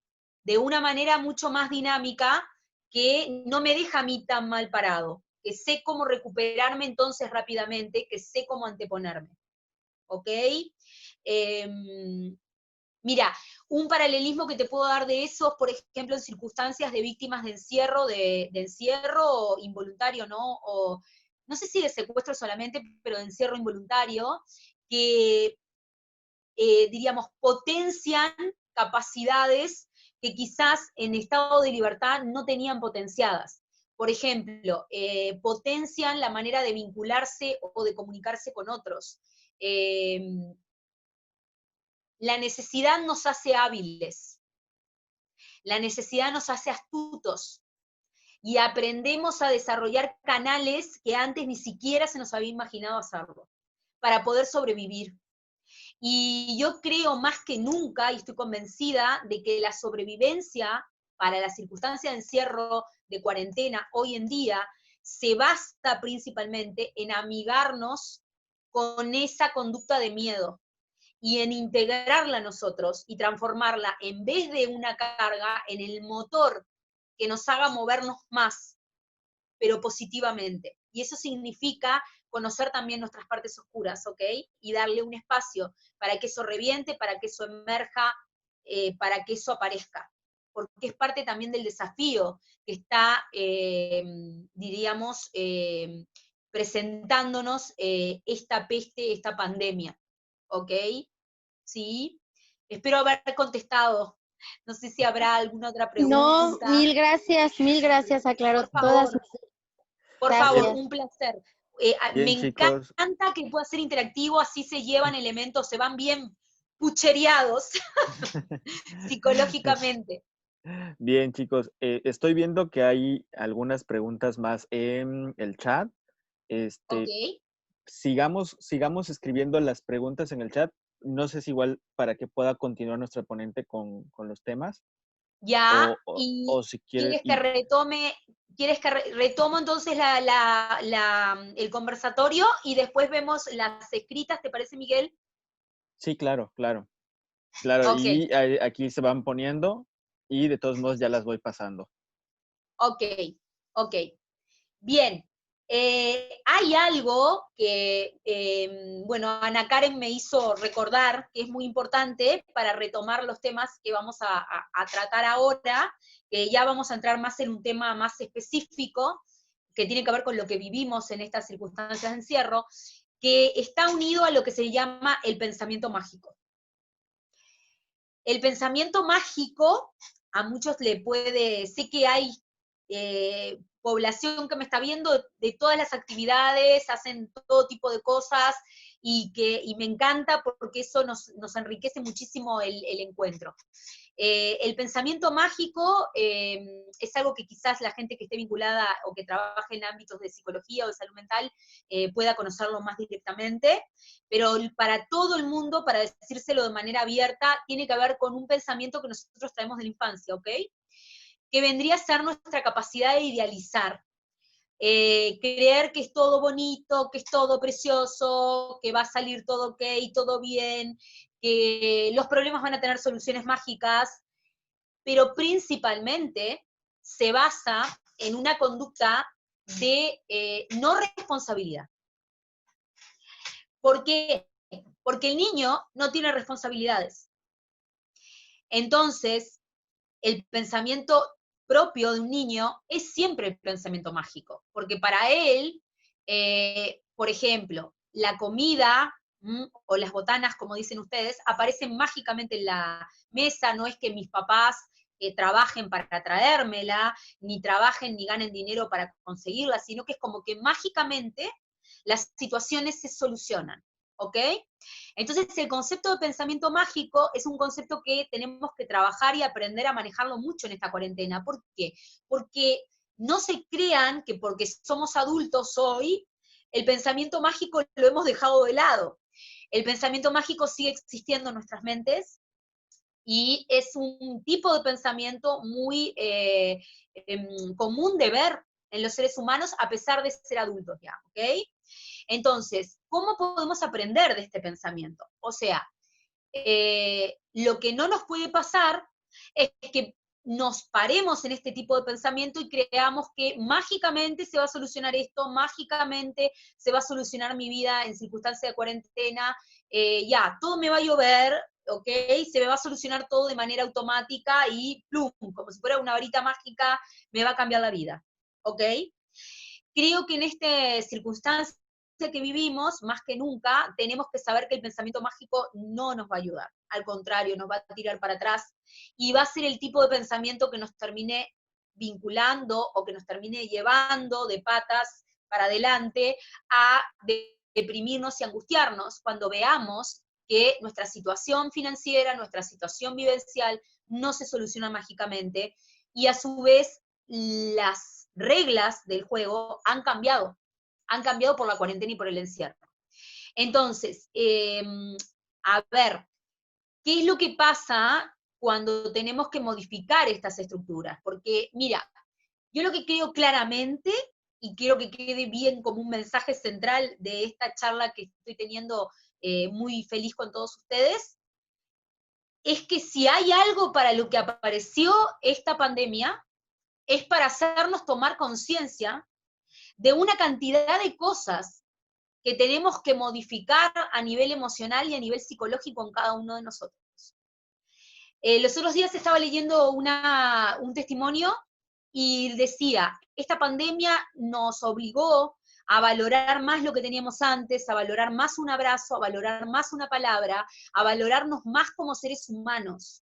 de una manera mucho más dinámica que no me deja a mí tan mal parado, que sé cómo recuperarme entonces rápidamente, que sé cómo anteponerme. ¿Ok? Mira, un paralelismo que te puedo dar de eso, por ejemplo, en circunstancias de víctimas de encierro, de encierro involuntario, ¿no? O no sé si de secuestro solamente, pero de encierro involuntario, que, diríamos, potencian capacidades que quizás en estado de libertad no tenían potenciadas. Por ejemplo, potencian la manera de vincularse o de comunicarse con otros. La necesidad nos hace hábiles, la necesidad nos hace astutos, y aprendemos a desarrollar canales que antes ni siquiera se nos había imaginado hacerlo, para poder sobrevivir. Y yo creo más que nunca, y estoy convencida, de que la sobrevivencia para la circunstancia de encierro, de cuarentena, hoy en día, se basa principalmente en amigarnos con esa conducta de miedo, y en integrarla nosotros y transformarla, en vez de una carga, en el motor que nos haga movernos más, pero positivamente. Y eso significa conocer también nuestras partes oscuras, ¿ok? Y darle un espacio para que eso reviente, para que eso emerja, para que eso aparezca. Porque es parte también del desafío que está, diríamos, presentándonos esta peste, esta pandemia, ¿ok? ¿Sí? Espero haber contestado. No sé si habrá alguna otra No, pregunta. mil gracias, aclaró Por todas favor, mis por favor, gracias. Bien, un placer. Me bien, chicos. encanta que pueda ser interactivo, así se llevan elementos, se van bien puchereados psicológicamente. Bien, chicos. Estoy viendo que hay algunas preguntas más en el chat. ¿Ok? Este, sigamos escribiendo las preguntas en el chat. No sé si igual para que pueda continuar nuestra ponente con los temas. Ya, y O si quiere, y quieres que retomo entonces el conversatorio y después vemos las escritas, ¿te parece, Miguel? sí, claro, claro, claro. Ok, Y aquí se van poniendo y de todos modos ya las voy pasando. ok, ok. Bien, hay algo que, bueno, Ana Karen me hizo recordar que es muy importante para retomar los temas que vamos a tratar ahora, que ya vamos a entrar más en un tema más específico, que tiene que ver con lo que vivimos en estas circunstancias de encierro, que está unido a lo que se llama el pensamiento mágico. El pensamiento mágico, a muchos le puede, sé que hay población que me está viendo de todas las actividades, hacen todo tipo de cosas, y me encanta porque eso nos enriquece muchísimo el encuentro. El pensamiento mágico es algo que quizás la gente que esté vinculada o que trabaje en ámbitos de psicología o de salud mental pueda conocerlo más directamente, pero para todo el mundo, para decírselo de manera abierta, tiene que ver con un pensamiento que nosotros traemos de la infancia, ¿ok? Que vendría a ser nuestra capacidad de idealizar. Creer que es todo bonito, que es todo precioso, que va a salir todo ok, todo bien, que los problemas van a tener soluciones mágicas, pero principalmente se basa en una conducta de no responsabilidad. ¿Por qué? Porque el niño no tiene responsabilidades. Entonces, el pensamiento propio de un niño es siempre el pensamiento mágico, porque para él, por ejemplo, la comida o las botanas, como dicen ustedes, aparecen mágicamente en la mesa, no es que mis papás trabajen para traérmela, ni trabajen ni ganen dinero para conseguirla, sino que es como que mágicamente las situaciones se solucionan, ¿ok? Entonces, el concepto de pensamiento mágico es un concepto que tenemos que trabajar y aprender a manejarlo mucho en esta cuarentena. ¿Por qué? Porque no se crean que porque somos adultos hoy, el pensamiento mágico lo hemos dejado de lado. El pensamiento mágico sigue existiendo en nuestras mentes y es un tipo de pensamiento muy común de ver en los seres humanos a pesar de ser adultos ya, ¿ok? Entonces, ¿cómo podemos aprender de este pensamiento? O sea, lo que no nos puede pasar es que nos paremos en este tipo de pensamiento y creamos que mágicamente se va a solucionar esto, mágicamente se va a solucionar mi vida en circunstancias de cuarentena, ya, todo me va a llover, ¿ok? Se me va a solucionar todo de manera automática y plum, como si fuera una varita mágica, me va a cambiar la vida, ¿ok? Creo que en esta circunstancia que vivimos, más que nunca, tenemos que saber que el pensamiento mágico no nos va a ayudar. Al contrario, nos va a tirar para atrás y va a ser el tipo de pensamiento que nos termine vinculando o que nos termine llevando de patas para adelante a deprimirnos y angustiarnos cuando veamos que nuestra situación financiera, nuestra situación vivencial no se soluciona mágicamente y a su vez las reglas del juego han cambiado por la cuarentena y por el encierro. Entonces, a ver, ¿qué es lo que pasa cuando tenemos que modificar estas estructuras? Porque, mira, yo lo que creo claramente, y quiero que quede bien como un mensaje central de esta charla que estoy teniendo muy feliz con todos ustedes, es que si hay algo para lo que apareció esta pandemia, es para hacernos tomar conciencia de una cantidad de cosas que tenemos que modificar a nivel emocional y a nivel psicológico en cada uno de nosotros. Los otros días estaba leyendo un testimonio y decía, esta pandemia nos obligó a valorar más lo que teníamos antes, a valorar más un abrazo, a valorar más una palabra, a valorarnos más como seres humanos.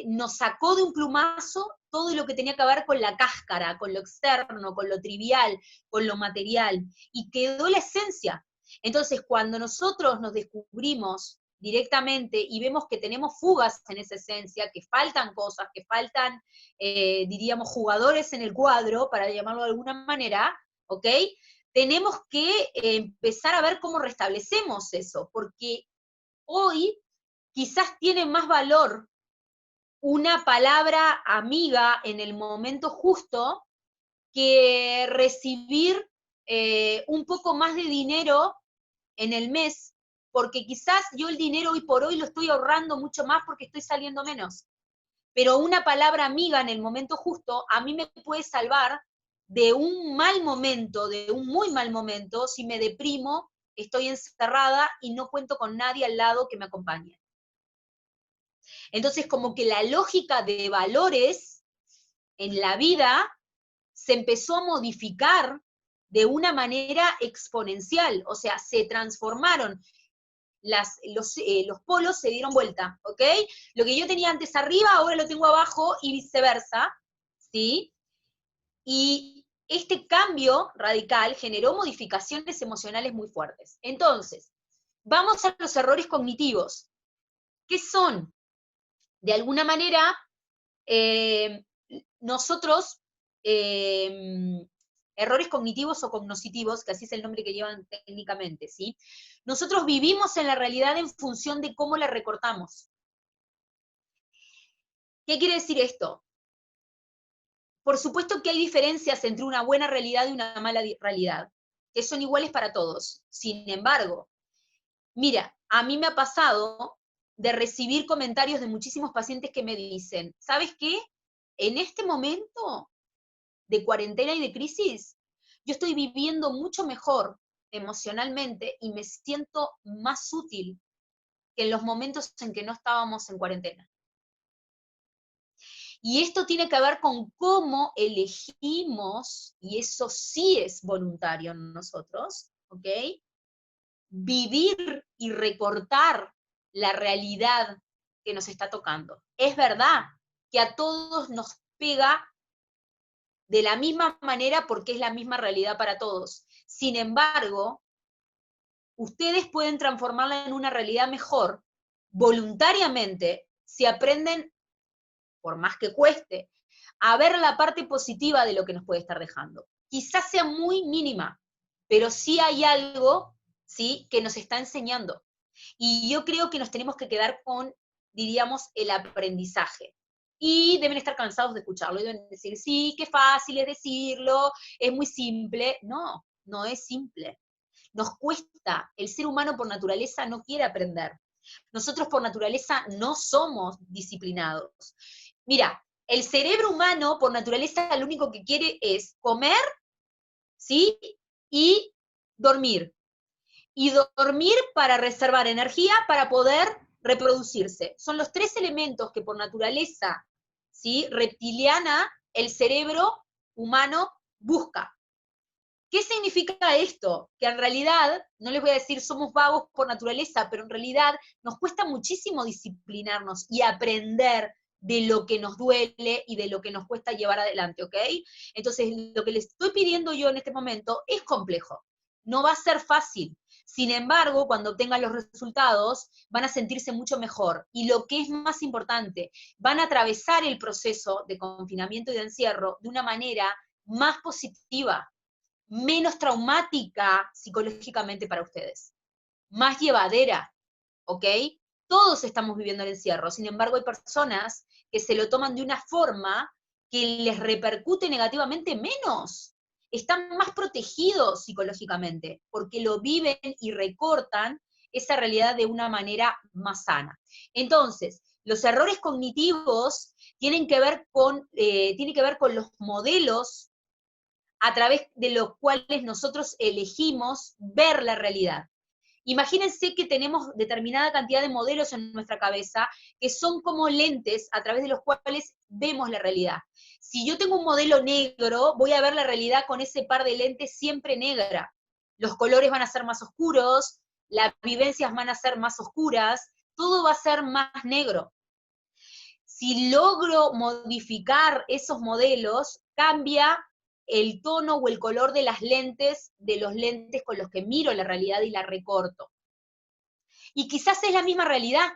Nos sacó de un plumazo todo lo que tenía que ver con la cáscara, con lo externo, con lo trivial, con lo material, y quedó la esencia. Entonces, cuando nosotros nos descubrimos directamente y vemos que tenemos fugas en esa esencia, que faltan cosas, que faltan, diríamos, jugadores en el cuadro, para llamarlo de alguna manera, ¿ok? Tenemos que empezar a ver cómo restablecemos eso, porque hoy quizás tiene más valor una palabra amiga en el momento justo que recibir un poco más de dinero en el mes, porque quizás yo el dinero hoy por hoy lo estoy ahorrando mucho más porque estoy saliendo menos. Pero una palabra amiga en el momento justo a mí me puede salvar de un mal momento, de un muy mal momento, si me deprimo, estoy encerrada y no cuento con nadie al lado que me acompañe. Entonces, como que la lógica de valores en la vida se empezó a modificar de una manera exponencial, o sea, se transformaron, los polos se dieron vuelta, ¿ok? Lo que yo tenía antes arriba, ahora lo tengo abajo y viceversa, ¿sí? Y este cambio radical generó modificaciones emocionales muy fuertes. Entonces, vamos a los errores cognitivos. ¿Qué son? De alguna manera, nosotros, errores cognitivos o cognoscitivos, que así es el nombre que llevan técnicamente, ¿sí? Nosotros vivimos en la realidad en función de cómo la recortamos. ¿Qué quiere decir esto? Por supuesto que hay diferencias entre una buena realidad y una mala realidad, que son iguales para todos. Sin embargo, mira, a mí me ha pasado de recibir comentarios de muchísimos pacientes que me dicen, ¿sabes qué? En este momento de cuarentena y de crisis, yo estoy viviendo mucho mejor emocionalmente y me siento más útil que en los momentos en que no estábamos en cuarentena. Y esto tiene que ver con cómo elegimos, y eso sí es voluntario en nosotros, ¿ok? Vivir y recortar la realidad que nos está tocando. Es verdad que a todos nos pega de la misma manera porque es la misma realidad para todos. Sin embargo, ustedes pueden transformarla en una realidad mejor voluntariamente si aprenden, por más que cueste, a ver la parte positiva de lo que nos puede estar dejando. Quizás sea muy mínima, pero sí hay algo, ¿sí?, que nos está enseñando. Y yo creo que nos tenemos que quedar con, diríamos, el aprendizaje. Y deben estar cansados de escucharlo, y deben decir, sí, qué fácil es decirlo, es muy simple. No, no es simple. Nos cuesta, el ser humano por naturaleza no quiere aprender. Nosotros por naturaleza no somos disciplinados. Mira, El cerebro humano, por naturaleza, lo único que quiere es comer, ¿sí? Y dormir. Y dormir para reservar energía para poder reproducirse. Son los 3 elementos que por naturaleza, ¿sí?, reptiliana, el cerebro humano busca. ¿Qué significa esto? Que en realidad, no les voy a decir somos vagos por naturaleza, pero en realidad nos cuesta muchísimo disciplinarnos y aprender de lo que nos duele y de lo que nos cuesta llevar adelante, ¿ok? Entonces, lo que les estoy pidiendo yo en este momento es complejo. No va a ser fácil. Sin embargo, cuando obtengan los resultados, van a sentirse mucho mejor. Y lo que es más importante, van a atravesar el proceso de confinamiento y de encierro de una manera más positiva, menos traumática psicológicamente para ustedes, más llevadera, ¿ok? Todos estamos viviendo el encierro, sin embargo hay personas que se lo toman de una forma que les repercute negativamente menos. Están más protegidos psicológicamente, porque lo viven y recortan esa realidad de una manera más sana. Entonces, los errores cognitivos tienen que ver con los modelos a través de los cuales nosotros elegimos ver la realidad. Imagínense que tenemos determinada cantidad de modelos en nuestra cabeza que son como lentes a través de los cuales vemos la realidad. Si yo tengo un modelo negro, voy a ver la realidad con ese par de lentes siempre negra. Los colores van a ser más oscuros, las vivencias van a ser más oscuras, todo va a ser más negro. Si logro modificar esos modelos, cambia el tono o el color de las lentes, de los lentes con los que miro la realidad y la recorto. Y quizás es la misma realidad,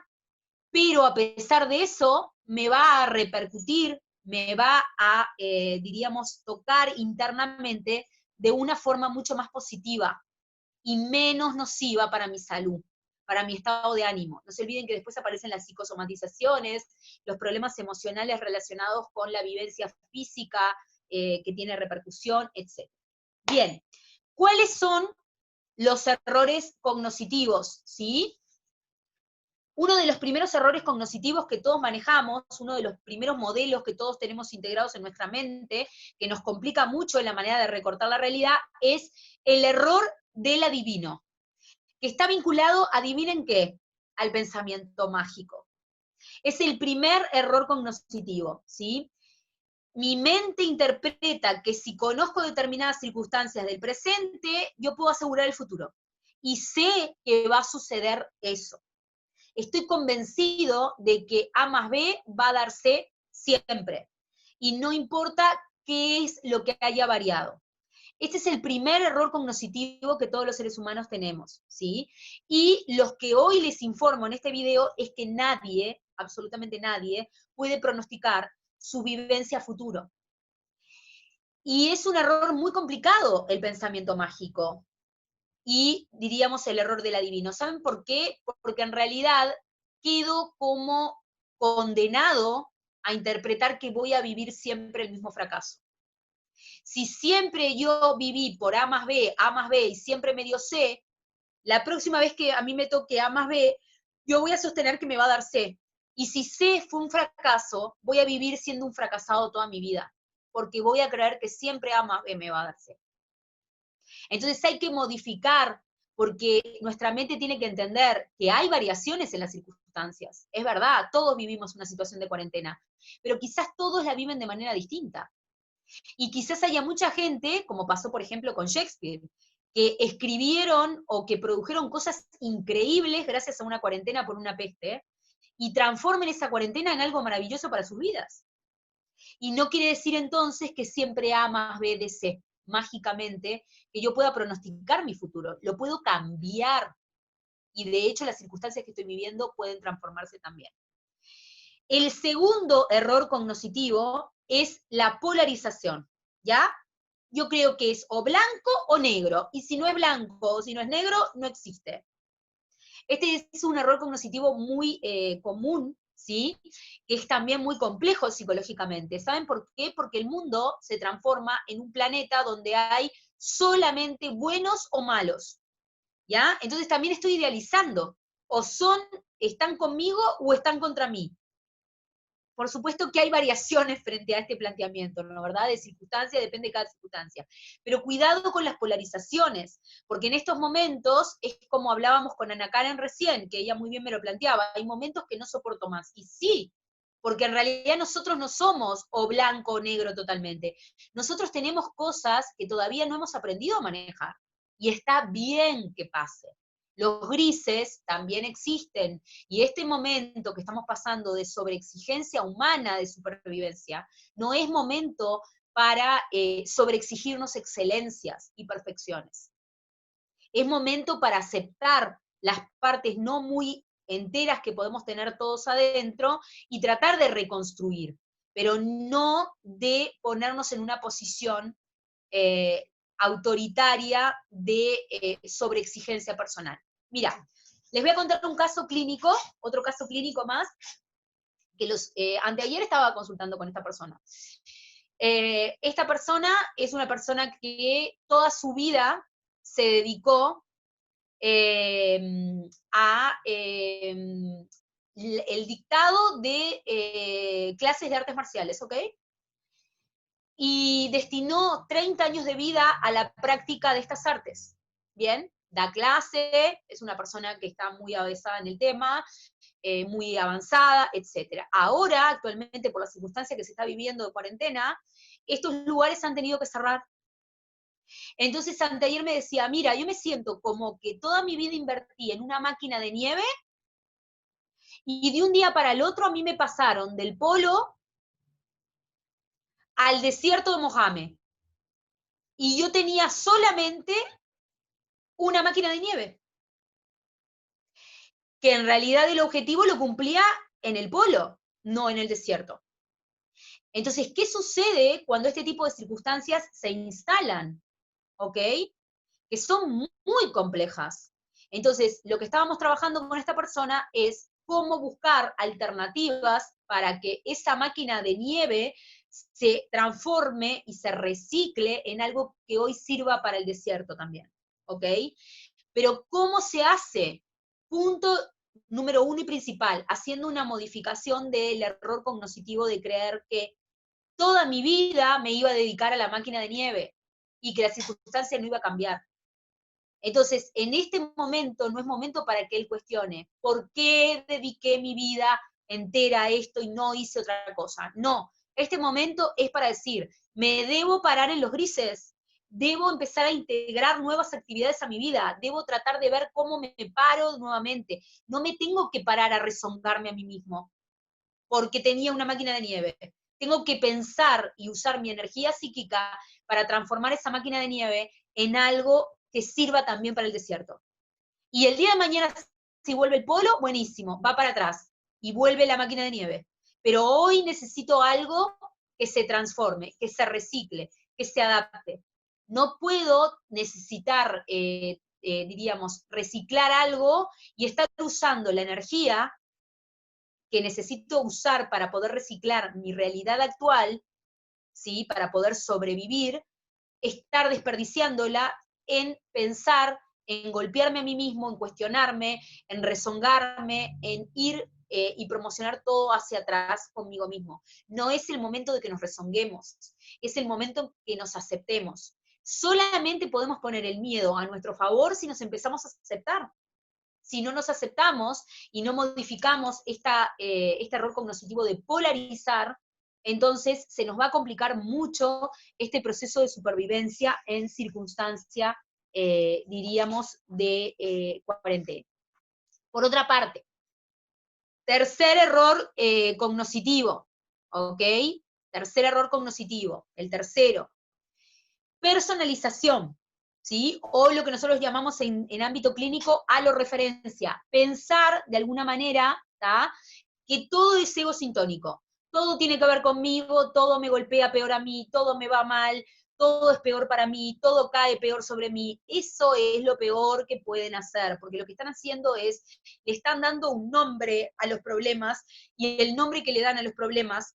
pero a pesar de eso, me va a repercutir, me va a, diríamos, tocar internamente de una forma mucho más positiva y menos nociva para mi salud, para mi estado de ánimo. No se olviden que después aparecen las psicosomatizaciones, los problemas emocionales relacionados con la vivencia física, que tiene repercusión, etc. Bien, ¿cuáles son los errores cognitivos? ¿Sí? Uno de los primeros errores cognitivos que todos manejamos, uno de los primeros modelos que todos tenemos integrados en nuestra mente, que nos complica mucho en la manera de recortar la realidad, es el error del adivino, que está vinculado, adivinen qué, al pensamiento mágico. Es el primer error cognitivo, ¿sí? Mi mente interpreta que si conozco determinadas circunstancias del presente, yo puedo asegurar el futuro. Y sé que va a suceder eso. Estoy convencido de que A más B va a dar C siempre. Y no importa qué es lo que haya variado. Este es el primer error cognitivo que todos los seres humanos tenemos, ¿sí? Y los que hoy les informo en este video es que nadie, absolutamente nadie, puede pronosticar su vivencia futuro. Y es un error muy complicado el pensamiento mágico. Y diríamos el error del adivino. ¿Saben por qué? Porque en realidad quedo como condenado a interpretar que voy a vivir siempre el mismo fracaso. Si siempre yo viví por A más B y siempre me dio C, la próxima vez que a mí me toque A más B, yo voy a sostener que me va a dar C. Y si C fue un fracaso, voy a vivir siendo un fracasado toda mi vida, porque voy a creer que siempre A más B me va a dar C. Entonces hay que modificar, porque nuestra mente tiene que entender que hay variaciones en las circunstancias. Es verdad, todos vivimos una situación de cuarentena, pero quizás todos la viven de manera distinta. Y quizás haya mucha gente, como pasó por ejemplo con Shakespeare, que escribieron o que produjeron cosas increíbles gracias a una cuarentena por una peste, y transformen esa cuarentena en algo maravilloso para sus vidas. Y no quiere decir entonces que siempre A más B de C, mágicamente, que yo pueda pronosticar mi futuro, lo puedo cambiar. Y de hecho las circunstancias que estoy viviendo pueden transformarse también. El segundo error cognitivo es la polarización, ¿ya? Yo creo que es o blanco o negro, y si no es blanco o si no es negro, no existe. Este es un error cognitivo muy común, ¿sí? Que es también muy complejo psicológicamente. ¿Saben por qué? Porque el mundo se transforma en un planeta donde hay solamente buenos o malos, ¿ya? Entonces también estoy idealizando, o están conmigo o están contra mí. por supuesto que hay variaciones frente a este planteamiento, ¿no? ¿Verdad? De circunstancia, depende de cada circunstancia. Pero cuidado con las polarizaciones, porque en estos momentos, es como hablábamos con Ana Karen recién, que ella muy bien me lo planteaba, hay momentos que no soporto más. Y sí, porque en realidad nosotros no somos o blanco o negro totalmente. Nosotros tenemos cosas que todavía no hemos aprendido a manejar. Y está bien que pase. Los grises también existen, y este momento que estamos pasando de sobreexigencia humana de supervivencia, no es momento para sobreexigirnos excelencias y perfecciones. Es momento para aceptar las partes no muy enteras que podemos tener todos adentro y tratar de reconstruir, pero no de ponernos en una posición autoritaria de sobreexigencia personal. Mira, les voy a contar un caso clínico, otro caso clínico más, que anteayer estaba consultando con esta persona. Esta persona es una persona que toda su vida se dedicó a el dictado de clases de artes marciales, ¿ok? Y destinó 30 años de vida a la práctica de estas artes. Bien, da clase, es una persona que está muy avanzada en el tema, muy avanzada, etc. Ahora, actualmente, por la circunstancia que se está viviendo de cuarentena, estos lugares han tenido que cerrar. Entonces, anteayer me decía, mira, yo me siento como que toda mi vida invertí en una máquina de nieve y de un día para el otro a mí me pasaron del polo al desierto de Mojave. Y yo tenía solamente una máquina de nieve, que en realidad el objetivo lo cumplía en el polo, no en el desierto. Entonces, ¿qué sucede cuando este tipo de circunstancias se instalan? ¿Ok? Que son muy complejas. Entonces, lo que estábamos trabajando con esta persona es cómo buscar alternativas para que esa máquina de nieve se transforme y se recicle en algo que hoy sirva para el desierto también. ¿Ok? Pero ¿cómo se hace? Punto número uno y principal, haciendo una modificación del error cognoscitivo de creer que toda mi vida me iba a dedicar a la máquina de nieve y que la circunstancia no iba a cambiar. Entonces, en este momento no es momento para que él cuestione, ¿por qué dediqué mi vida entera a esto y no hice otra cosa? No, este momento es para decir, me debo parar en los grises, debo empezar a integrar nuevas actividades a mi vida, debo tratar de ver cómo me paro nuevamente, no me tengo que parar a rezongarme a mí mismo, porque tenía una máquina de nieve. Tengo que pensar y usar mi energía psíquica para transformar esa máquina de nieve en algo que sirva también para el desierto. Y el día de mañana, si vuelve el polo, buenísimo, va para atrás y vuelve la máquina de nieve. Pero hoy necesito algo que se transforme, que se recicle, que se adapte. No puedo necesitar, diríamos, reciclar algo y estar usando la energía que necesito usar para poder reciclar mi realidad actual, ¿sí? Para poder sobrevivir, estar desperdiciándola en pensar, en golpearme a mí mismo, en cuestionarme, en rezongarme, en ir y promocionar todo hacia atrás conmigo mismo. No es el momento de que nos rezonguemos, es el momento en que nos aceptemos. Solamente podemos poner el miedo a nuestro favor si nos empezamos a aceptar. Si no nos aceptamos y no modificamos este error cognoscitivo de polarizar, entonces se nos va a complicar mucho este proceso de supervivencia en circunstancia, diríamos, de cuarentena. Por otra parte, tercer error cognoscitivo, ¿ok? Tercer error cognoscitivo, el tercero. Personalización. ¿Sí? O lo que nosotros llamamos en ámbito clínico alorreferencia. Pensar de alguna manera, ¿tá? Que todo es ego sintónico. Todo tiene que ver conmigo, todo me golpea peor a mí, todo me va mal, todo es peor para mí, todo cae peor sobre mí. Eso es lo peor que pueden hacer, porque lo que están haciendo es, le están dando un nombre a los problemas, y el nombre que le dan a los problemas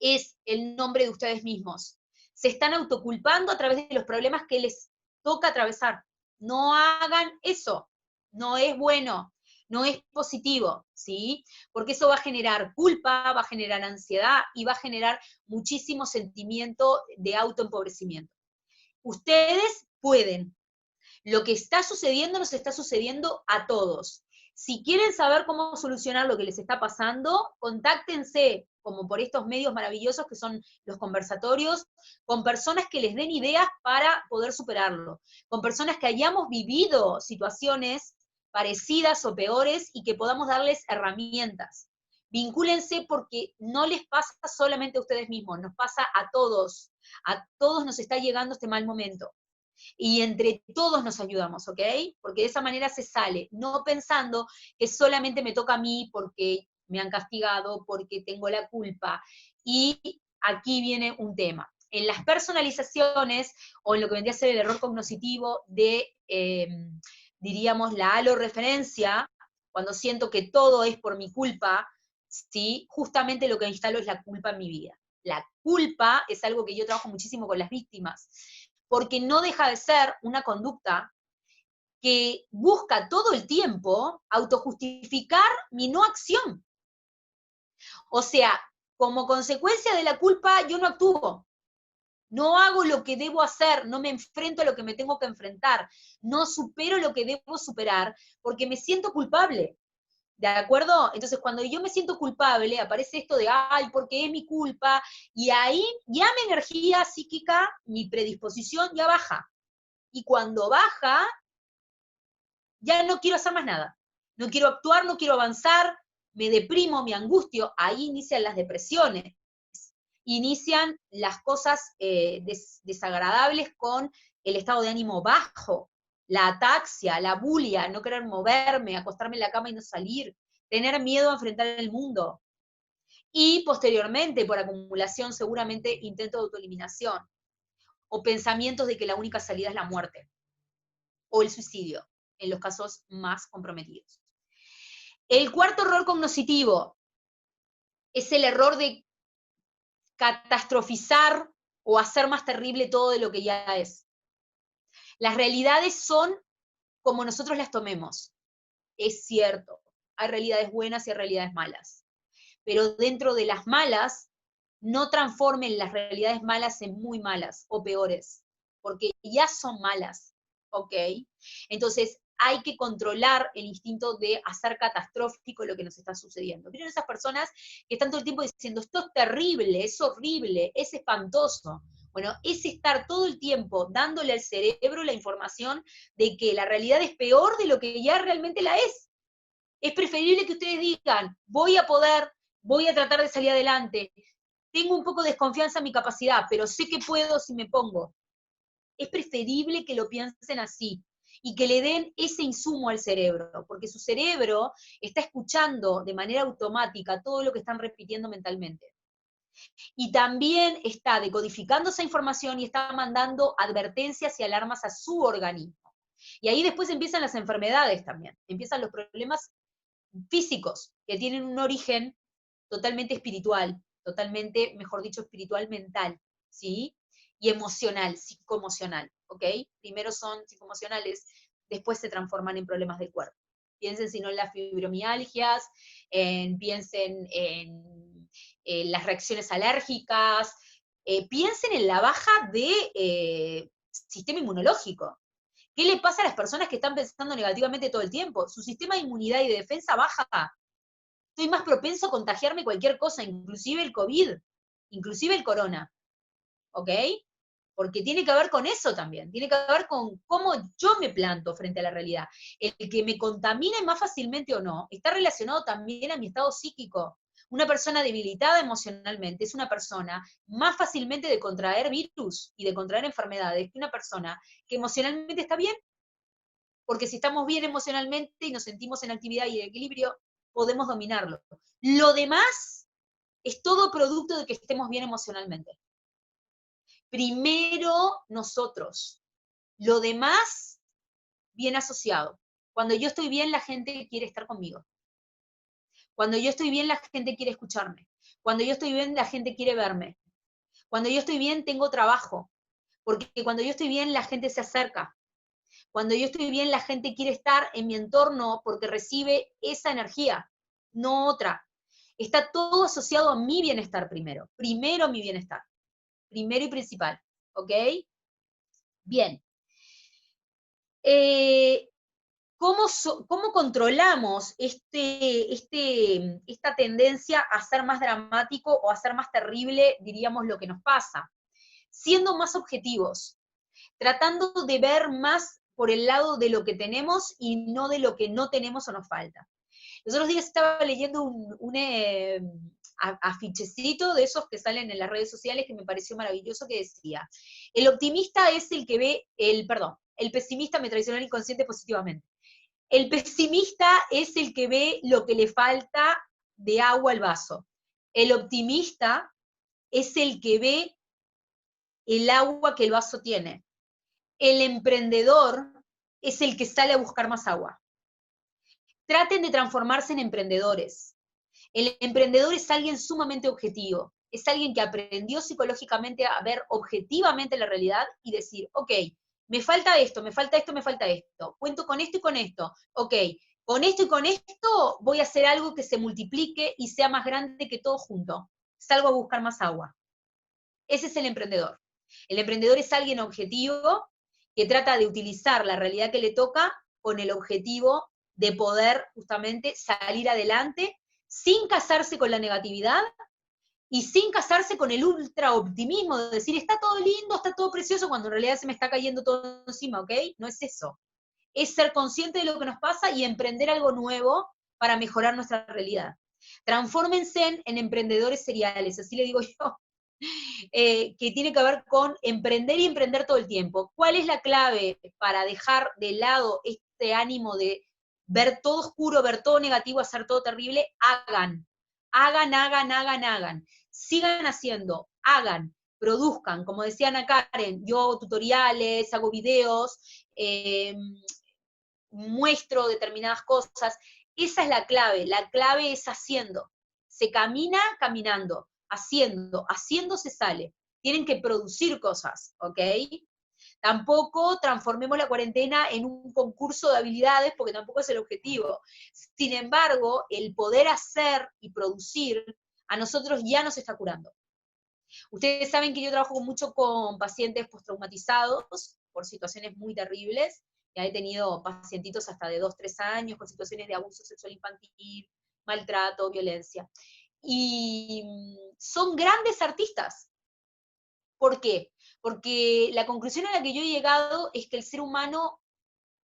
es el nombre de ustedes mismos. Se están autoculpando a través de los problemas que les toca atravesar. No hagan eso, no es bueno. no es positivo, ¿sí? Porque eso va a generar culpa, va a generar ansiedad y va a generar muchísimo sentimiento de autoempobrecimiento. Ustedes pueden. Lo que está sucediendo nos está sucediendo a todos. Si quieren saber cómo solucionar lo que les está pasando, contáctense, como por estos medios maravillosos que son los conversatorios, con personas que les den ideas para poder superarlo, con personas que hayamos vivido situaciones parecidas o peores y que podamos darles herramientas. Vincúlense porque no les pasa solamente a ustedes mismos, nos pasa a todos nos está llegando este mal momento. Y entre todos nos ayudamos, ¿ok? Porque de esa manera se sale, no pensando que solamente me toca a mí porque me han castigado, porque tengo la culpa. Y aquí viene un tema. En las personalizaciones, o en lo que vendría a ser el error cognoscitivo de, diríamos, la alorreferencia, cuando siento que todo es por mi culpa, ¿sí? Justamente lo que instalo es la culpa en mi vida. La culpa es algo que yo trabajo muchísimo con las víctimas, porque no deja de ser una conducta que busca todo el tiempo autojustificar mi no acción. O sea, como consecuencia de la culpa, yo no actúo. No hago lo que debo hacer, no me enfrento a lo que me tengo que enfrentar, no supero lo que debo superar, porque me siento culpable. ¿De acuerdo? Entonces, cuando yo me siento culpable, aparece esto de, ay, porque es mi culpa, y ahí ya mi energía psíquica, mi predisposición ya baja. Y cuando baja, ya no quiero hacer más nada. No quiero actuar, no quiero avanzar, me deprimo, me angustio, ahí inician las depresiones, inician las cosas desagradables con el estado de ánimo bajo, la ataxia, la bulia, no querer moverme, acostarme en la cama y no salir, tener miedo a enfrentar el mundo. Y posteriormente, por acumulación, seguramente intento de autoeliminación, o pensamientos de que la única salida es la muerte, o el suicidio, en los casos más comprometidos. El cuarto error cognoscitivo es el error de catastrofizar o hacer más terrible todo de lo que ya es. Las realidades son como nosotros las tomemos. Es cierto, hay realidades buenas y hay realidades malas. Pero dentro de las malas, no transformen las realidades malas en muy malas o peores, porque ya son malas, ¿ok? Entonces, hay que controlar el instinto de hacer catastrófico lo que nos está sucediendo. ¿Vieron esas personas que están todo el tiempo diciendo, esto es terrible, es horrible, es espantoso? Bueno, es estar todo el tiempo dándole al cerebro la información de que la realidad es peor de lo que ya realmente la es. Es preferible que ustedes digan, voy a poder, voy a tratar de salir adelante, tengo un poco de desconfianza en mi capacidad, pero sé que puedo si me pongo. Es preferible que lo piensen así y que le den ese insumo al cerebro, porque su cerebro está escuchando de manera automática todo lo que están repitiendo mentalmente. Y también está decodificando esa información y está mandando advertencias y alarmas a su organismo. Y ahí después empiezan las enfermedades también, empiezan los problemas físicos, que tienen un origen totalmente espiritual, totalmente, mejor dicho, espiritual mental, ¿sí? Y emocional, psicoemocional, ¿ok? Primero son psicoemocionales, después se transforman en problemas del cuerpo. Piensen si no en las fibromialgias, piensen en las reacciones alérgicas, piensen en la baja de sistema inmunológico. ¿Qué le pasa a las personas que están pensando negativamente todo el tiempo? Su sistema de inmunidad y de defensa baja. Estoy más propenso a contagiarme cualquier cosa, inclusive el COVID, inclusive el corona. ¿Ok? Porque tiene que ver con eso también, tiene que ver con cómo yo me planto frente a la realidad. El que me contamine más fácilmente o no, está relacionado también a mi estado psíquico. Una persona debilitada emocionalmente es una persona más fácilmente de contraer virus y de contraer enfermedades que una persona que emocionalmente está bien. Porque si estamos bien emocionalmente y nos sentimos en actividad y en equilibrio, podemos dominarlo. Lo demás es todo producto de que estemos bien emocionalmente. Primero nosotros, lo demás bien asociado. Cuando yo estoy bien, la gente quiere estar conmigo. Cuando yo estoy bien, la gente quiere escucharme. Cuando yo estoy bien, la gente quiere verme. Cuando yo estoy bien, tengo trabajo. Porque cuando yo estoy bien, la gente se acerca. Cuando yo estoy bien, la gente quiere estar en mi entorno porque recibe esa energía, no otra. Está todo asociado a mi bienestar primero. Primero mi bienestar. Primero y principal. ¿Ok? Bien. ¿Cómo controlamos esta tendencia a ser más dramático o a ser más terrible, diríamos, lo que nos pasa? Siendo más objetivos, tratando de ver más por el lado de lo que tenemos y no de lo que no tenemos o nos falta. Los otros días estaba leyendo un afichecito de esos que salen en las redes sociales que me pareció maravilloso, que decía, el optimista es el que ve, el pesimista me traicionó el inconsciente positivamente. El pesimista es el que ve lo que le falta de agua al vaso. El optimista es el que ve el agua que el vaso tiene. El emprendedor es el que sale a buscar más agua. Traten de transformarse en emprendedores. El emprendedor es alguien sumamente objetivo, es alguien que aprendió psicológicamente a ver objetivamente la realidad y decir, ok, me falta esto, me falta esto, me falta esto, cuento con esto y con esto, ok, con esto y con esto voy a hacer algo que se multiplique y sea más grande que todo junto. Salgo a buscar más agua. Ese es el emprendedor. El emprendedor es alguien objetivo que trata de utilizar la realidad que le toca con el objetivo de poder justamente salir adelante sin casarse con la negatividad y sin casarse con el ultra optimismo de decir, está todo lindo, está todo precioso, cuando en realidad se me está cayendo todo encima, ¿ok? No es eso. Es ser consciente de lo que nos pasa y emprender algo nuevo para mejorar nuestra realidad. Transfórmense en emprendedores seriales, así le digo yo, que tiene que ver con emprender y emprender todo el tiempo. ¿Cuál es la clave para dejar de lado este ánimo de ver todo oscuro, ver todo negativo, hacer todo terrible? Hagan, hagan, hagan, hagan, hagan. Sigan haciendo, hagan, produzcan. Como decía Ana Karen, yo hago tutoriales, hago videos, muestro determinadas cosas. Esa es la clave es haciendo. Se camina caminando, haciendo se sale. Tienen que producir cosas, ¿ok? Tampoco transformemos la cuarentena en un concurso de habilidades, porque tampoco es el objetivo. Sin embargo, el poder hacer y producir a nosotros ya nos está curando. Ustedes saben que yo trabajo mucho con pacientes postraumatizados por situaciones muy terribles. Ya he tenido pacientitos hasta de 2, 3 años con situaciones de abuso sexual infantil, maltrato, violencia. Y son grandes artistas. ¿Por qué? Porque la conclusión a la que yo he llegado es que el ser humano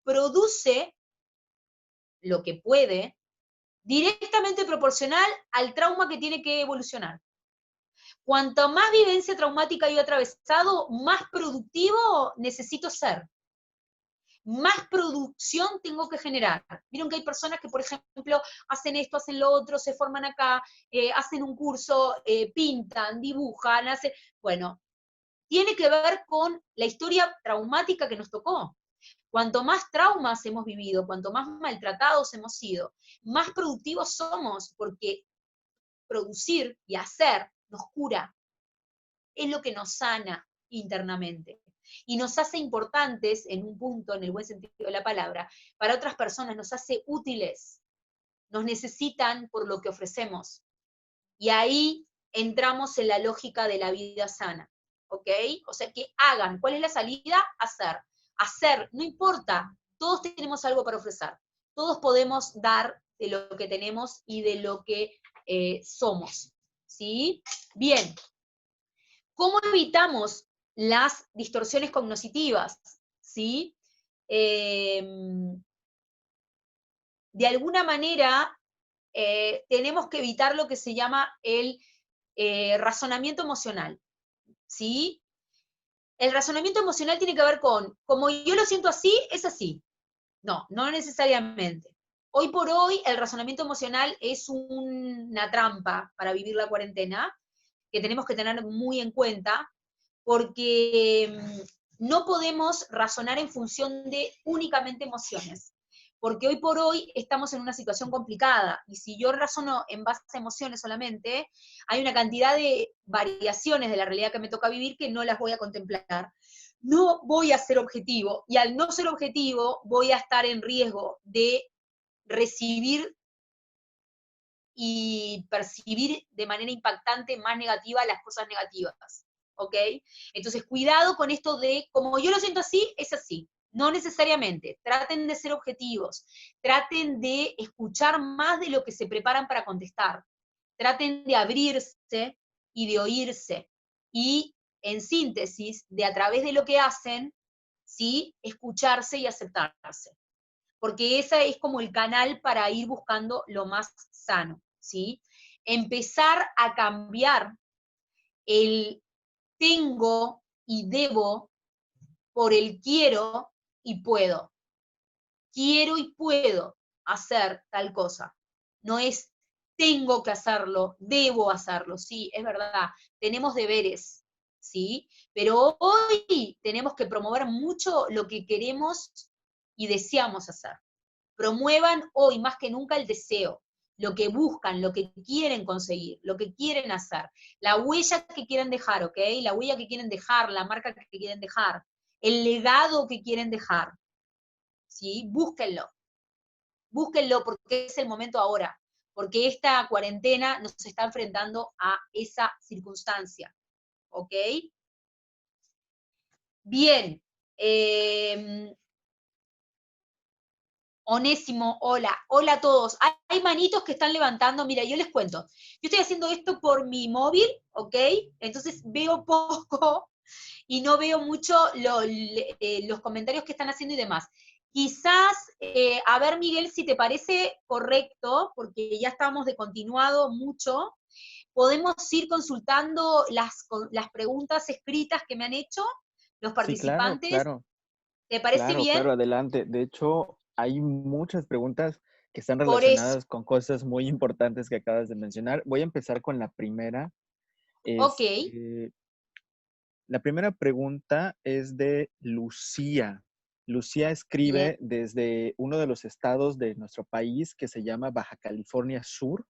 produce lo que puede directamente proporcional al trauma que tiene que evolucionar. Cuanto más vivencia traumática yo he atravesado, más productivo necesito ser. Más producción tengo que generar. Vieron que hay personas que, por ejemplo, hacen esto, hacen lo otro, se forman acá, hacen un curso, pintan, dibujan, hacen... Bueno, tiene que ver con la historia traumática que nos tocó. Cuanto más traumas hemos vivido, cuanto más maltratados hemos sido, más productivos somos, porque producir y hacer nos cura. Es lo que nos sana internamente. Y nos hace importantes en un punto, en el buen sentido de la palabra, para otras personas, nos hace útiles. Nos necesitan por lo que ofrecemos. Y ahí entramos en la lógica de la vida sana. ¿Ok? O sea, que hagan. ¿Cuál es la salida? Hacer. Hacer, no importa. Todos tenemos algo para ofrecer. Todos podemos dar de lo que tenemos y de lo que somos. ¿Sí? Bien. ¿Cómo evitamos las distorsiones cognitivas? ¿Sí? De alguna manera, tenemos que evitar lo que se llama el razonamiento emocional. ¿Sí? El razonamiento emocional tiene que ver con, como yo lo siento así, es así. No, no necesariamente. Hoy por hoy, el razonamiento emocional es una trampa para vivir la cuarentena, que tenemos que tener muy en cuenta, porque no podemos razonar en función de únicamente emociones, porque hoy por hoy estamos en una situación complicada, y si yo razono en base a emociones solamente, hay una cantidad de variaciones de la realidad que me toca vivir que no las voy a contemplar. no voy a ser objetivo, y al no ser objetivo voy a estar en riesgo de recibir y percibir de manera impactante más negativa las cosas negativas, ¿ok? Entonces, cuidado con esto de, como yo lo siento así, es así. No necesariamente. Traten de ser objetivos. Traten de escuchar más de lo que se preparan para contestar. Traten de abrirse y de oírse. Y, en síntesis, de a través de lo que hacen, ¿sí? Escucharse y aceptarse. Porque ese es como el canal para ir buscando lo más sano, ¿sí? Empezar a cambiar el tengo y debo por el quiero y puedo. Quiero y puedo hacer tal cosa. No es tengo que hacerlo, debo hacerlo, sí, es verdad, tenemos deberes, ¿sí? Pero hoy tenemos que promover mucho lo que queremos y deseamos hacer. Promuevan hoy más que nunca el deseo, lo que buscan, lo que quieren conseguir, lo que quieren hacer, la huella que quieren dejar, ¿ok? La huella que quieren dejar, la marca que quieren dejar, el legado que quieren dejar, ¿sí? Búsquenlo porque es el momento ahora, porque esta cuarentena nos está enfrentando a esa circunstancia, ¿ok? Bien, Onésimo, hola, hola a todos. Hay manitos que están levantando, mira, yo les cuento. Yo estoy haciendo esto por mi móvil, ¿ok? Entonces veo poco y no veo mucho los comentarios que están haciendo y demás. Quizás, a ver, Miguel, si te parece correcto, porque ya estamos de continuado mucho, podemos ir consultando las preguntas escritas que me han hecho los Sí, claro, participantes. claro. ¿Te parece Claro, bien? claro, adelante. De hecho, hay muchas preguntas que están Por eso. relacionadas con cosas muy importantes que acabas de mencionar. Voy a empezar con la primera. Ok, Este, la primera pregunta es de Lucía. Lucía bien. escribe desde uno de los estados de nuestro país que se llama Baja California Sur.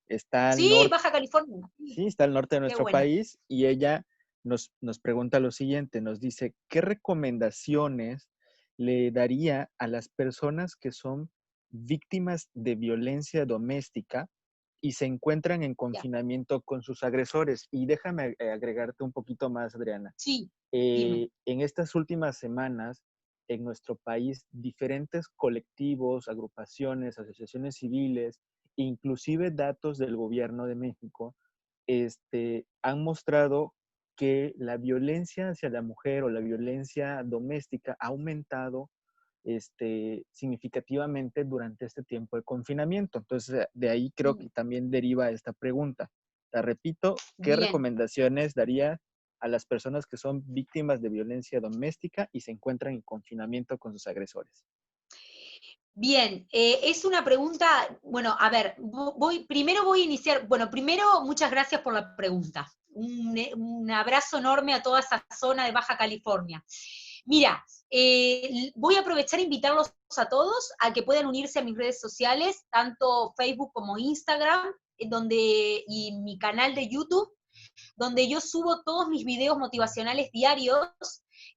Está al Sí, norte, Baja California. Sí, sí, está al norte de qué nuestro bueno. país y ella nos pregunta lo siguiente, nos dice, ¿qué recomendaciones le daría a las personas que son víctimas de violencia doméstica y se encuentran en Ya. confinamiento con sus agresores? Y déjame agregarte un poquito más, Adriana. Sí, dime. En estas últimas semanas, en nuestro país, diferentes colectivos, agrupaciones, asociaciones civiles, inclusive datos del gobierno de México, han mostrado que la violencia hacia la mujer o la violencia doméstica ha aumentado significativamente durante este tiempo de confinamiento. Entonces, de ahí creo que Sí, también deriva esta pregunta. La repito, ¿qué bien, recomendaciones daría a las personas que son víctimas de violencia doméstica y se encuentran en confinamiento con sus agresores? bien. Es una pregunta, bueno, a ver, primero voy a iniciar, bueno, primero muchas gracias por la pregunta. Un abrazo enorme a toda esa zona de Baja California. Mira, voy a aprovechar e invitarlos a todos a que puedan unirse a mis redes sociales, tanto Facebook como Instagram, y mi canal de YouTube, donde yo subo todos mis videos motivacionales diarios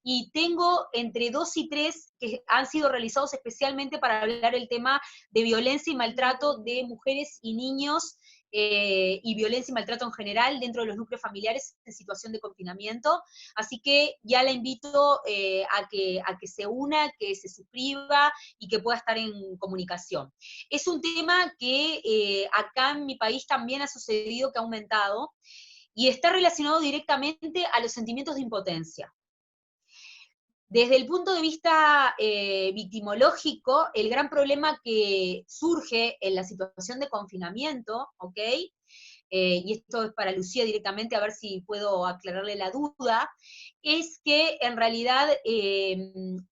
y tengo entre 2 y 3 que han sido realizados especialmente para hablar el tema de violencia y maltrato de mujeres y niños y violencia y maltrato en general dentro de los núcleos familiares en situación de confinamiento. Así que ya la invito a que se una, que se suscriba y que pueda estar en comunicación. Es un tema que acá en mi país también ha sucedido, que ha aumentado, y está relacionado directamente a los sentimientos de impotencia. Desde el punto de vista victimológico, el gran problema que surge en la situación de confinamiento, ¿ok? Y esto es para Lucía directamente, a ver si puedo aclararle la duda, es que en realidad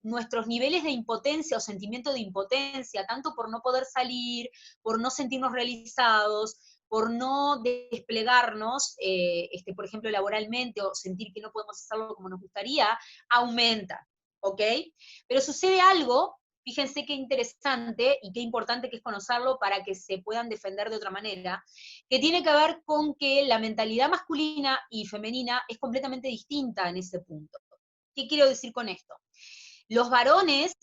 nuestros niveles de impotencia o sentimiento de impotencia, tanto por no poder salir, por no sentirnos realizados, por no desplegarnos, por ejemplo, laboralmente, o sentir que no podemos hacerlo como nos gustaría, aumenta, ¿ok? Pero sucede algo, fíjense qué interesante y qué importante que es conocerlo para que se puedan defender de otra manera, que tiene que ver con que la mentalidad masculina y femenina es completamente distinta en ese punto. ¿Qué quiero decir con esto? Los varones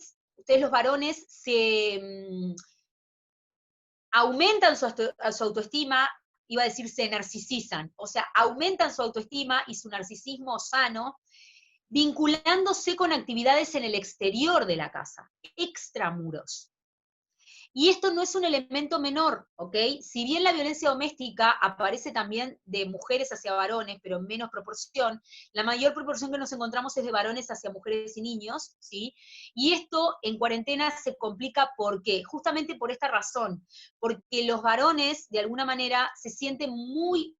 aumentan su autoestima, iba a decir se narcisizan, o sea, aumentan su autoestima y su narcisismo sano, vinculándose con actividades en el exterior de la casa, extramuros. Y esto no es un elemento menor, ¿ok? Si bien la violencia doméstica aparece también de mujeres hacia varones, pero en menos proporción, la mayor proporción que nos encontramos es de varones hacia mujeres y niños, ¿sí? Y esto en cuarentena se complica, ¿por qué? Justamente por esta razón, porque los varones, de alguna manera, se sienten muy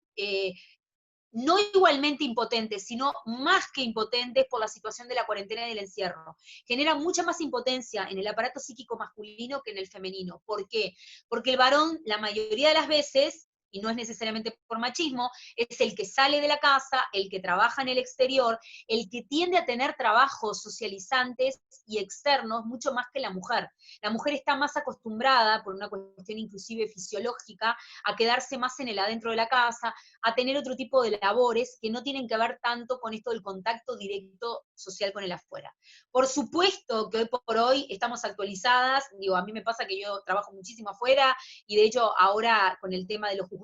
no igualmente impotentes, sino más que impotentes por la situación de la cuarentena y del encierro. Genera mucha más impotencia en el aparato psíquico masculino que en el femenino. ¿Por qué? Porque el varón, la mayoría de las veces, y no es necesariamente por machismo, es el que sale de la casa, el que trabaja en el exterior, el que tiende a tener trabajos socializantes y externos mucho más que la mujer. La mujer está más acostumbrada, por una cuestión inclusive fisiológica, a quedarse más en el adentro de la casa, a tener otro tipo de labores que no tienen que ver tanto con esto del contacto directo social con el afuera. Por supuesto que hoy por hoy estamos actualizadas, digo, a mí me pasa que yo trabajo muchísimo afuera, y de hecho ahora con el tema de los juzgados,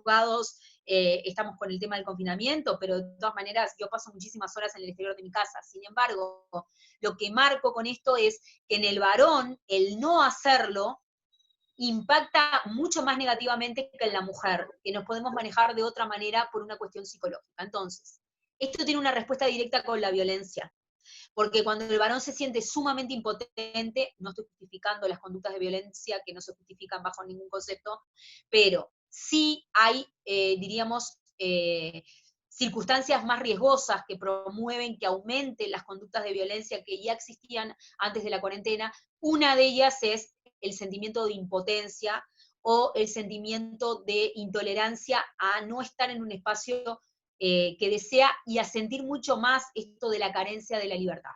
estamos con el tema del confinamiento, pero de todas maneras yo paso muchísimas horas en el exterior de mi casa. Sin embargo, lo que marco con esto es que en el varón, el no hacerlo, impacta mucho más negativamente que en la mujer, que nos podemos manejar de otra manera por una cuestión psicológica. Entonces, esto tiene una respuesta directa con la violencia, porque cuando el varón se siente sumamente impotente, no estoy justificando las conductas de violencia que no se justifican bajo ningún concepto, pero sí hay, diríamos, circunstancias más riesgosas que promueven que aumenten las conductas de violencia que ya existían antes de la cuarentena. Una de ellas es el sentimiento de impotencia o el sentimiento de intolerancia a no estar en un espacio que desea, y a sentir mucho más esto de la carencia de la libertad.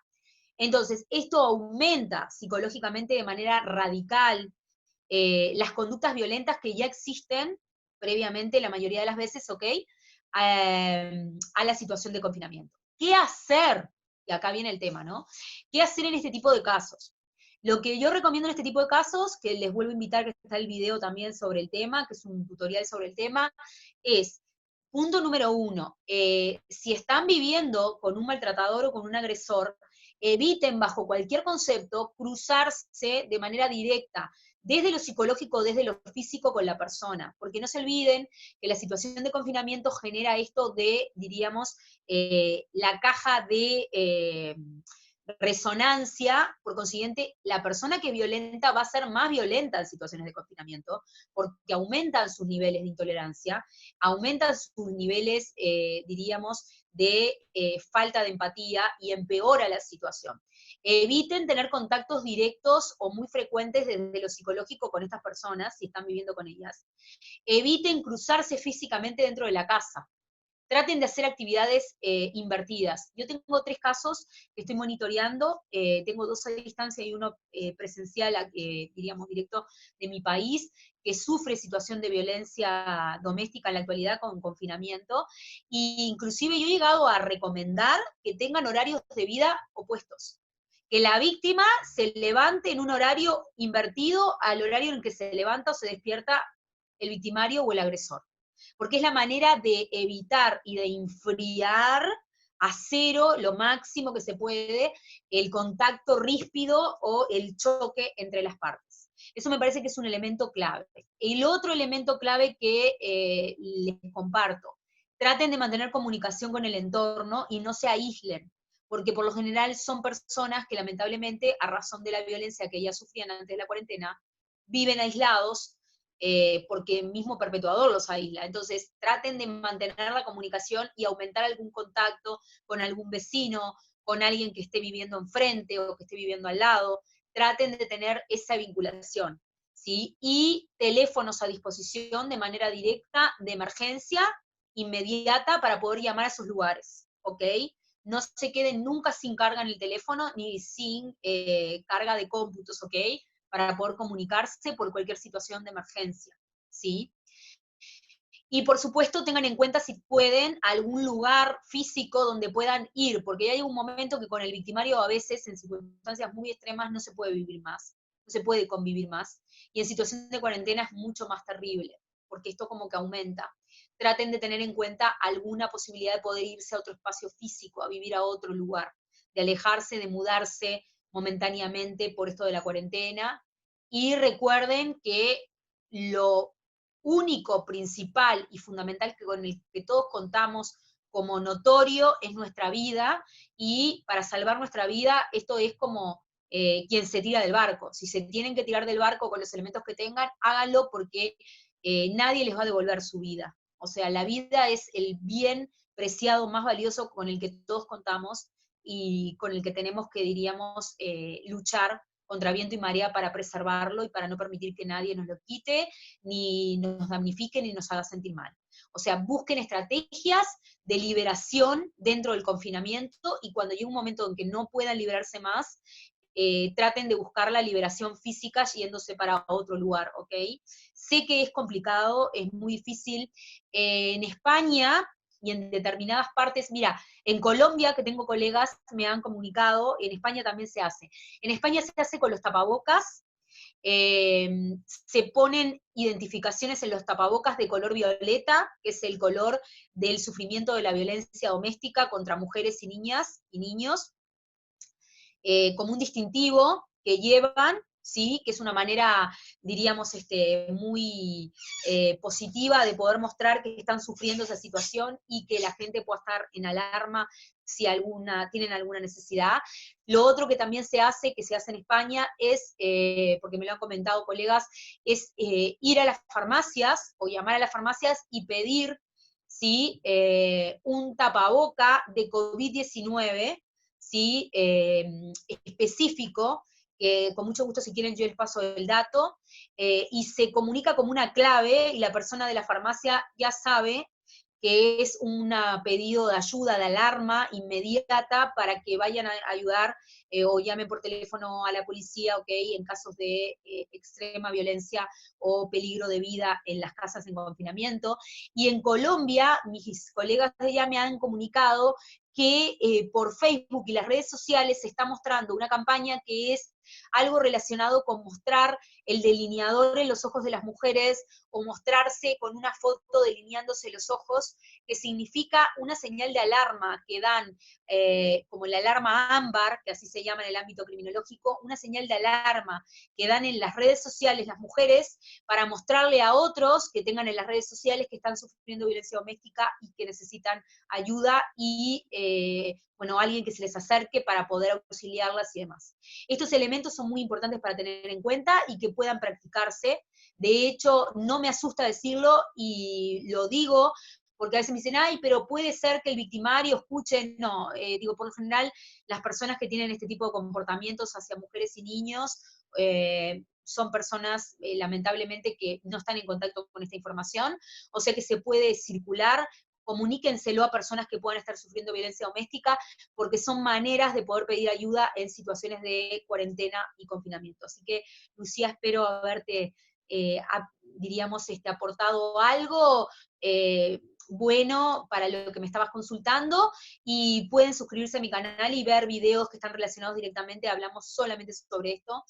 Entonces, esto aumenta psicológicamente de manera radical las conductas violentas que ya existen previamente, la mayoría de las veces, ¿ok? A la situación de confinamiento. ¿Qué hacer? Y acá viene el tema, ¿no? ¿Qué hacer en este tipo de casos? Lo que yo recomiendo en este tipo de casos, que les vuelvo a invitar, que está el video también sobre el tema, que es un tutorial sobre el tema, es, punto número 1, si están viviendo con un maltratador o con un agresor, eviten bajo cualquier concepto cruzarse de manera directa, desde lo psicológico, desde lo físico con la persona, porque no se olviden que la situación de confinamiento genera esto de, diríamos, la caja de resonancia. Por consiguiente, la persona que violenta va a ser más violenta en situaciones de confinamiento, porque aumentan sus niveles de intolerancia, aumentan sus niveles, diríamos, de falta de empatía, y empeora la situación. Eviten tener contactos directos o muy frecuentes desde lo psicológico con estas personas, si están viviendo con ellas. Eviten cruzarse físicamente dentro de la casa. Traten de hacer actividades invertidas. Yo tengo 3 casos que estoy monitoreando, tengo 2 a distancia y uno presencial, diríamos, directo de mi país, que sufre situación de violencia doméstica en la actualidad con confinamiento, e inclusive yo he llegado a recomendar que tengan horarios de vida opuestos, que la víctima se levante en un horario invertido al horario en el que se levanta o se despierta el victimario o el agresor, porque es la manera de evitar y de enfriar a cero lo máximo que se puede el contacto ríspido o el choque entre las partes. Eso me parece que es un elemento clave. El otro elemento clave que les comparto: traten de mantener comunicación con el entorno y no se aíslen, porque por lo general son personas que lamentablemente, a razón de la violencia que ya sufrían antes de la cuarentena, viven aislados, porque el mismo perpetuador los aísla. Entonces, traten de mantener la comunicación y aumentar algún contacto con algún vecino, con alguien que esté viviendo enfrente o que esté viviendo al lado. Traten de tener esa vinculación, ¿sí? Y teléfonos a disposición de manera directa, de emergencia, inmediata, para poder llamar a sus lugares, ¿ok? No se queden nunca sin carga en el teléfono, ni sin carga de cómputos, ¿ok? Para poder comunicarse por cualquier situación de emergencia, ¿sí? Y por supuesto tengan en cuenta si pueden algún lugar físico donde puedan ir, porque hay un momento que con el victimario a veces en circunstancias muy extremas no se puede vivir más, no se puede convivir más. Y en situación de cuarentena es mucho más terrible, porque esto como que aumenta. Traten de tener en cuenta alguna posibilidad de poder irse a otro espacio físico, a vivir a otro lugar, de alejarse, de mudarse momentáneamente por esto de la cuarentena. Y recuerden que lo único, principal y fundamental que con el que todos contamos como notorio es nuestra vida, y para salvar nuestra vida esto es como quien se tira del barco. Si se tienen que tirar del barco con los elementos que tengan, háganlo, porque nadie les va a devolver su vida. O sea, la vida es el bien preciado más valioso con el que todos contamos y con el que tenemos que, diríamos, luchar contra viento y marea para preservarlo y para no permitir que nadie nos lo quite, ni nos damnifique, ni nos haga sentir mal. O sea, busquen estrategias de liberación dentro del confinamiento, y cuando llegue un momento en que no puedan liberarse más, traten de buscar la liberación física yéndose para otro lugar, ¿ok? Sé que es complicado, es muy difícil. En España y en determinadas partes, mira, en Colombia, que tengo colegas, me han comunicado, en España también se hace. En España se hace con los tapabocas, se ponen identificaciones en los tapabocas de color violeta, que es el color del sufrimiento de la violencia doméstica contra mujeres y niñas y niños, como un distintivo que llevan, ¿sí? Que es una manera, diríamos, muy positiva de poder mostrar que están sufriendo esa situación y que la gente pueda estar en alarma si tienen alguna necesidad. Lo otro que también se hace, que se hace en España, es, porque me lo han comentado colegas, es ir a las farmacias o llamar a las farmacias y pedir, ¿sí? Un tapaboca de COVID-19, ¿sí? Específico, que con mucho gusto, si quieren, yo les paso el dato, y se comunica como una clave, y la persona de la farmacia ya sabe que es un pedido de ayuda, de alarma inmediata, para que vayan a ayudar, o llamen por teléfono a la policía, ¿ok? En casos de extrema violencia o peligro de vida en las casas en confinamiento. Y en Colombia, mis colegas de allá me han comunicado que por Facebook y las redes sociales se está mostrando una campaña que es algo relacionado con mostrar el delineador en los ojos de las mujeres, o mostrarse con una foto delineándose los ojos, que significa una señal de alarma que dan, como la alarma ámbar, que así se llama en el ámbito criminológico, una señal de alarma que dan en las redes sociales las mujeres para mostrarle a otros que tengan en las redes sociales que están sufriendo violencia doméstica y que necesitan ayuda, y bueno, alguien que se les acerque para poder auxiliarlas y demás. Estos elementos son muy importantes para tener en cuenta y que puedan practicarse. De hecho, no me asusta decirlo, y lo digo porque a veces me dicen, ay, pero puede ser que el victimario escuche. No, digo, por lo general, las personas que tienen este tipo de comportamientos hacia mujeres y niños son personas, lamentablemente, que no están en contacto con esta información, o sea que se puede circular. Comuníquenselo a personas que puedan estar sufriendo violencia doméstica, porque son maneras de poder pedir ayuda en situaciones de cuarentena y confinamiento. Así que, Lucía, espero haberte, diríamos, aportado algo bueno para lo que me estabas consultando, y pueden suscribirse a mi canal y ver videos que están relacionados directamente, hablamos solamente sobre esto,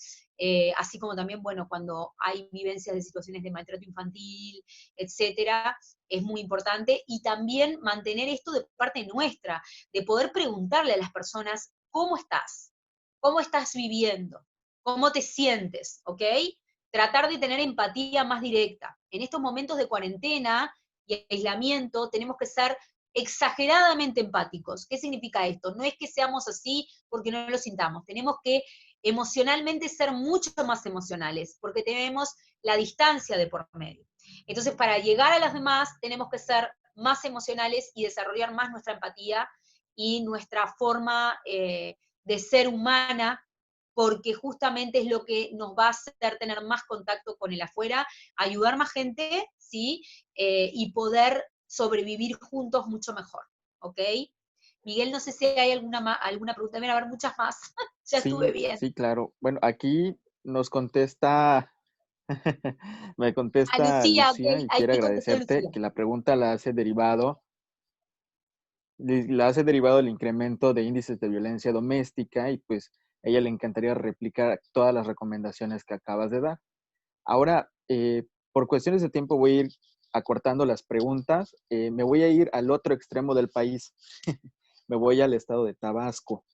así como también, bueno, cuando hay vivencias de situaciones de maltrato infantil, etcétera, es muy importante, y también mantener esto de parte nuestra, de poder preguntarle a las personas, ¿cómo estás? ¿Cómo estás viviendo? ¿Cómo te sientes? ¿Ok? Tratar de tener empatía más directa. En estos momentos de cuarentena y aislamiento tenemos que ser exageradamente empáticos. ¿Qué significa esto? No es que seamos así porque no lo sintamos, tenemos que emocionalmente ser mucho más emocionales, porque tenemos la distancia de por medio. Entonces, para llegar a las demás, tenemos que ser más emocionales y desarrollar más nuestra empatía y nuestra forma de ser humana, porque justamente es lo que nos va a hacer tener más contacto con el afuera, ayudar más gente, ¿sí? Y poder sobrevivir juntos mucho mejor, ¿ok? Miguel, no sé si hay alguna pregunta, deben haber muchas más, ya estuve Sí, bien. sí, claro. Bueno, aquí nos contesta Me A contesta Lucía, ok, Lucía y ahí quiere me contestó agradecerte Lucía. que la pregunta la hace derivado del incremento de índices de violencia doméstica y pues a ella le encantaría replicar todas las recomendaciones que acabas de dar. Ahora, por cuestiones de tiempo voy a ir acortando las preguntas. Me voy a ir al otro extremo del país. Me voy al estado de Tabasco.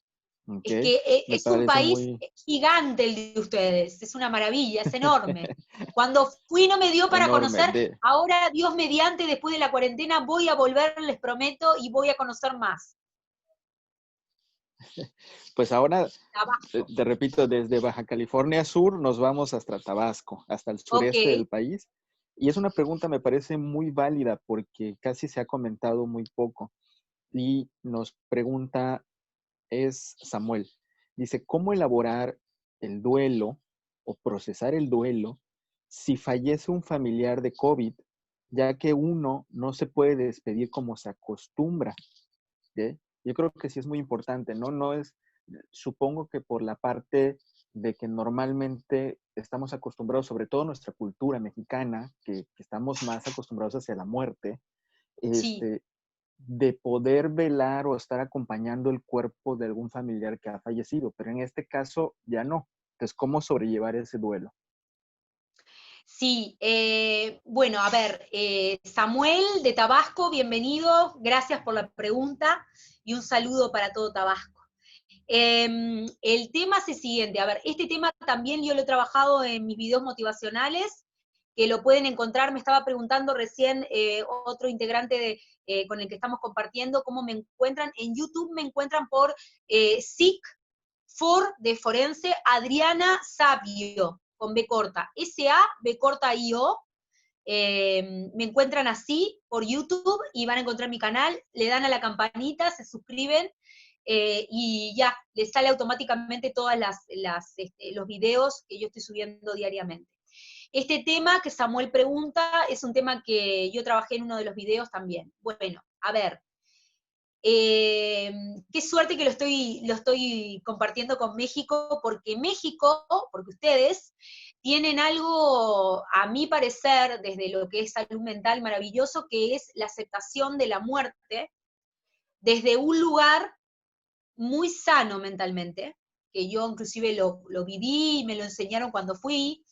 ¿Ok? Es que Me es un parece país muy gigante el de ustedes, es una maravilla, es enorme. Cuando fui no me dio para enorme. conocer, ahora Dios mediante, después de la cuarentena, voy a volver, les prometo, y voy a conocer más. Pues ahora, Tabasco. te repito, desde Baja California Sur nos vamos hasta Tabasco, hasta el Ok, sureste del país. Y es una pregunta, me parece muy válida porque casi se ha comentado muy poco. Y nos pregunta, es Samuel. Dice, ¿cómo elaborar el duelo o procesar el duelo si fallece un familiar de COVID, ya que uno no se puede despedir como se acostumbra? ¿Sí? Yo creo que sí es muy importante, ¿no? No es, supongo que por la parte de que normalmente estamos acostumbrados, sobre todo nuestra cultura mexicana, que estamos más acostumbrados hacia la muerte, sí. este, de poder velar o estar acompañando el cuerpo de algún familiar que ha fallecido, pero en este caso ya no. Entonces, ¿cómo sobrellevar ese duelo? Sí, bueno, a ver, Samuel de Tabasco, bienvenido, gracias por la pregunta y un saludo para todo Tabasco. El tema es el siguiente, a ver, este tema también yo lo he trabajado en mis videos motivacionales, que lo pueden encontrar, me estaba preguntando recién otro integrante con el que estamos compartiendo, cómo me encuentran, en YouTube me encuentran por SIC, For de Forense, Adriana Sabio, con B corta, S-A, B corta I-O, me encuentran así por YouTube y van a encontrar mi canal, le dan a la campanita, se suscriben y ya, les sale automáticamente todos los videos que yo estoy subiendo diariamente. Este tema que Samuel pregunta es un tema que yo trabajé en uno de los videos también. Bueno, a ver, qué suerte que lo estoy compartiendo con México, porque ustedes tienen algo, a mi parecer, desde lo que es salud mental maravilloso, que es la aceptación de la muerte desde un lugar muy sano mentalmente, que yo inclusive lo viví y me lo enseñaron cuando fui,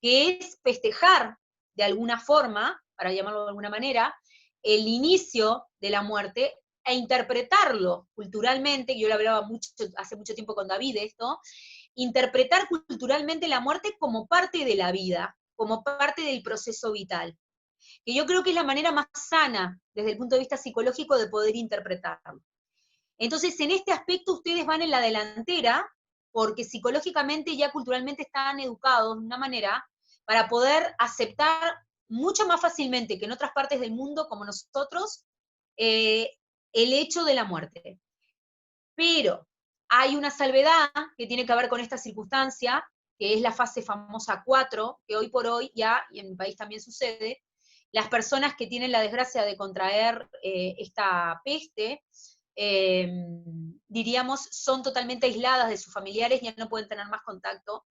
que es festejar de alguna forma, para llamarlo de alguna manera, el inicio de la muerte e interpretarlo culturalmente, yo lo hablaba hace mucho tiempo con David esto, interpretar culturalmente la muerte como parte de la vida, como parte del proceso vital, que yo creo que es la manera más sana desde el punto de vista psicológico de poder interpretarlo. Entonces, en este aspecto ustedes van en la delantera, porque psicológicamente ya culturalmente están educados de una manera para poder aceptar mucho más fácilmente que en otras partes del mundo, como nosotros, eh, el hecho de la muerte. Pero hay una salvedad que tiene que ver con esta circunstancia, que es la fase famosa 4, que hoy por hoy ya, y en mi país también sucede, las personas que tienen la desgracia de contraer esta peste, diríamos, son totalmente aisladas de sus familiares, ya no pueden tener más contacto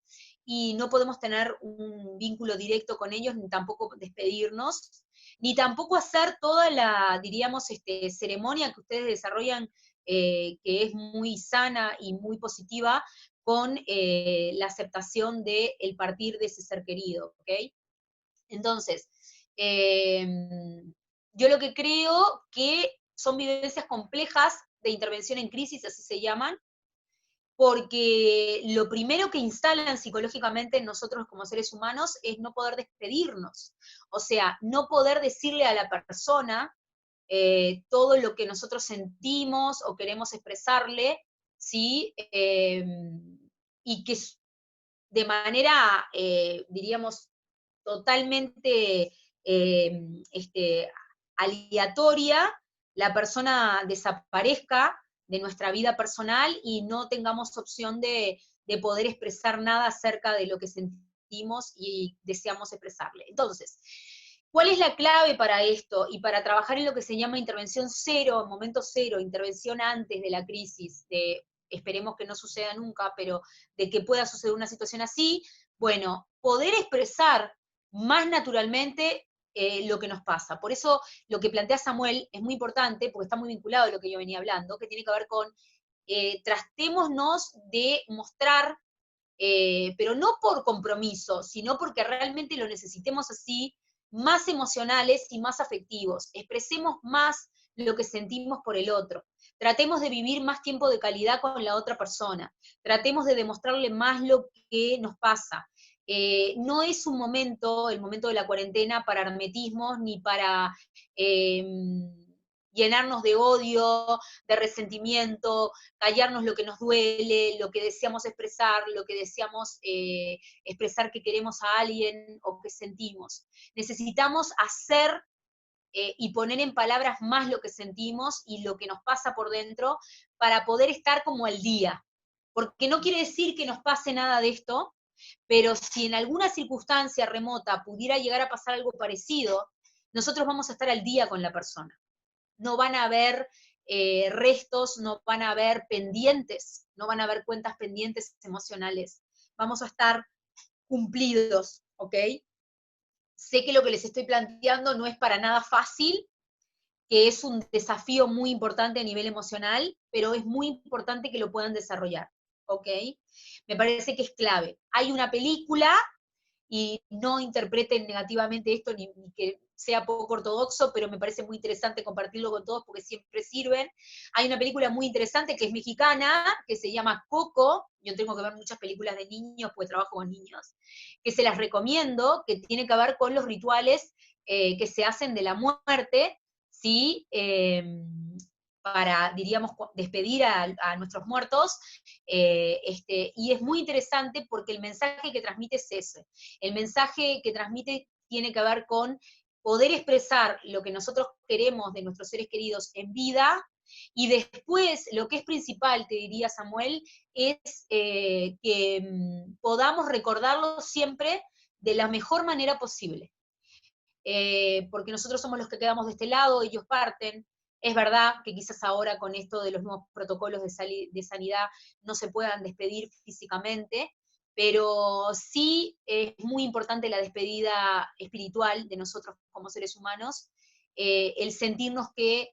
y no podemos tener un vínculo directo con ellos, ni tampoco despedirnos, ni tampoco hacer toda la, diríamos, ceremonia que ustedes desarrollan, que es muy sana y muy positiva, con la aceptación del partir de ese ser querido, ¿ok? Entonces, eh, yo lo que creo que son vivencias complejas de intervención en crisis, así se llaman, porque lo primero que instalan psicológicamente nosotros como seres humanos es no poder despedirnos, o sea, no poder decirle a la persona todo lo que nosotros sentimos o queremos expresarle, ¿sí? Y que de manera, diríamos, totalmente aleatoria, la persona desaparezca de nuestra vida personal y no tengamos opción de poder expresar nada acerca de lo que sentimos y deseamos expresarle. Entonces, ¿cuál es la clave para esto y para trabajar en lo que se llama intervención cero, momento cero, intervención antes de la crisis, esperemos que no suceda nunca, pero de que pueda suceder una situación así? Bueno, poder expresar más naturalmente lo que nos pasa. Por eso lo que plantea Samuel es muy importante, porque está muy vinculado a lo que yo venía hablando, que tiene que ver con tratémonos de mostrar, pero no por compromiso, sino porque realmente lo necesitemos así, más emocionales y más afectivos. Expresemos más lo que sentimos por el otro. Tratemos de vivir más tiempo de calidad con la otra persona. Tratemos de demostrarle más lo que nos pasa. No es un momento, el momento de la cuarentena, para hermetismos ni para llenarnos de odio, de resentimiento, callarnos lo que nos duele, lo que deseamos expresar, lo que deseamos expresar que queremos a alguien o que sentimos. Necesitamos hacer y poner en palabras más lo que sentimos y lo que nos pasa por dentro para poder estar como al día. Porque no quiere decir que nos pase nada de esto, pero si en alguna circunstancia remota pudiera llegar a pasar algo parecido, nosotros vamos a estar al día con la persona. No van a haber restos, no van a haber pendientes, no van a haber cuentas pendientes emocionales. Vamos a estar cumplidos, ¿ok? Sé que lo que les estoy planteando no es para nada fácil, que es un desafío muy importante a nivel emocional, pero es muy importante que lo puedan desarrollar, ¿ok? Me parece que es clave. Hay una película, y no interpreten negativamente esto ni que sea poco ortodoxo, pero me parece muy interesante compartirlo con todos porque siempre sirven. Hay una película muy interesante que es mexicana, que se llama Coco. Yo tengo que ver muchas películas de niños, porque trabajo con niños, que se las recomiendo, que tiene que ver con los rituales que se hacen de la muerte, ¿sí? Para, diríamos, despedir a nuestros muertos, y es muy interesante porque el mensaje que transmite es ese. El mensaje que transmite tiene que ver con poder expresar lo que nosotros queremos de nuestros seres queridos en vida, y después, lo que es principal, te diría Samuel, es que podamos recordarlo siempre de la mejor manera posible. Porque nosotros somos los que quedamos de este lado, ellos parten. Es verdad que quizás ahora con esto de los nuevos protocolos de sanidad no se puedan despedir físicamente, pero sí es muy importante la despedida espiritual de nosotros como seres humanos, el sentirnos que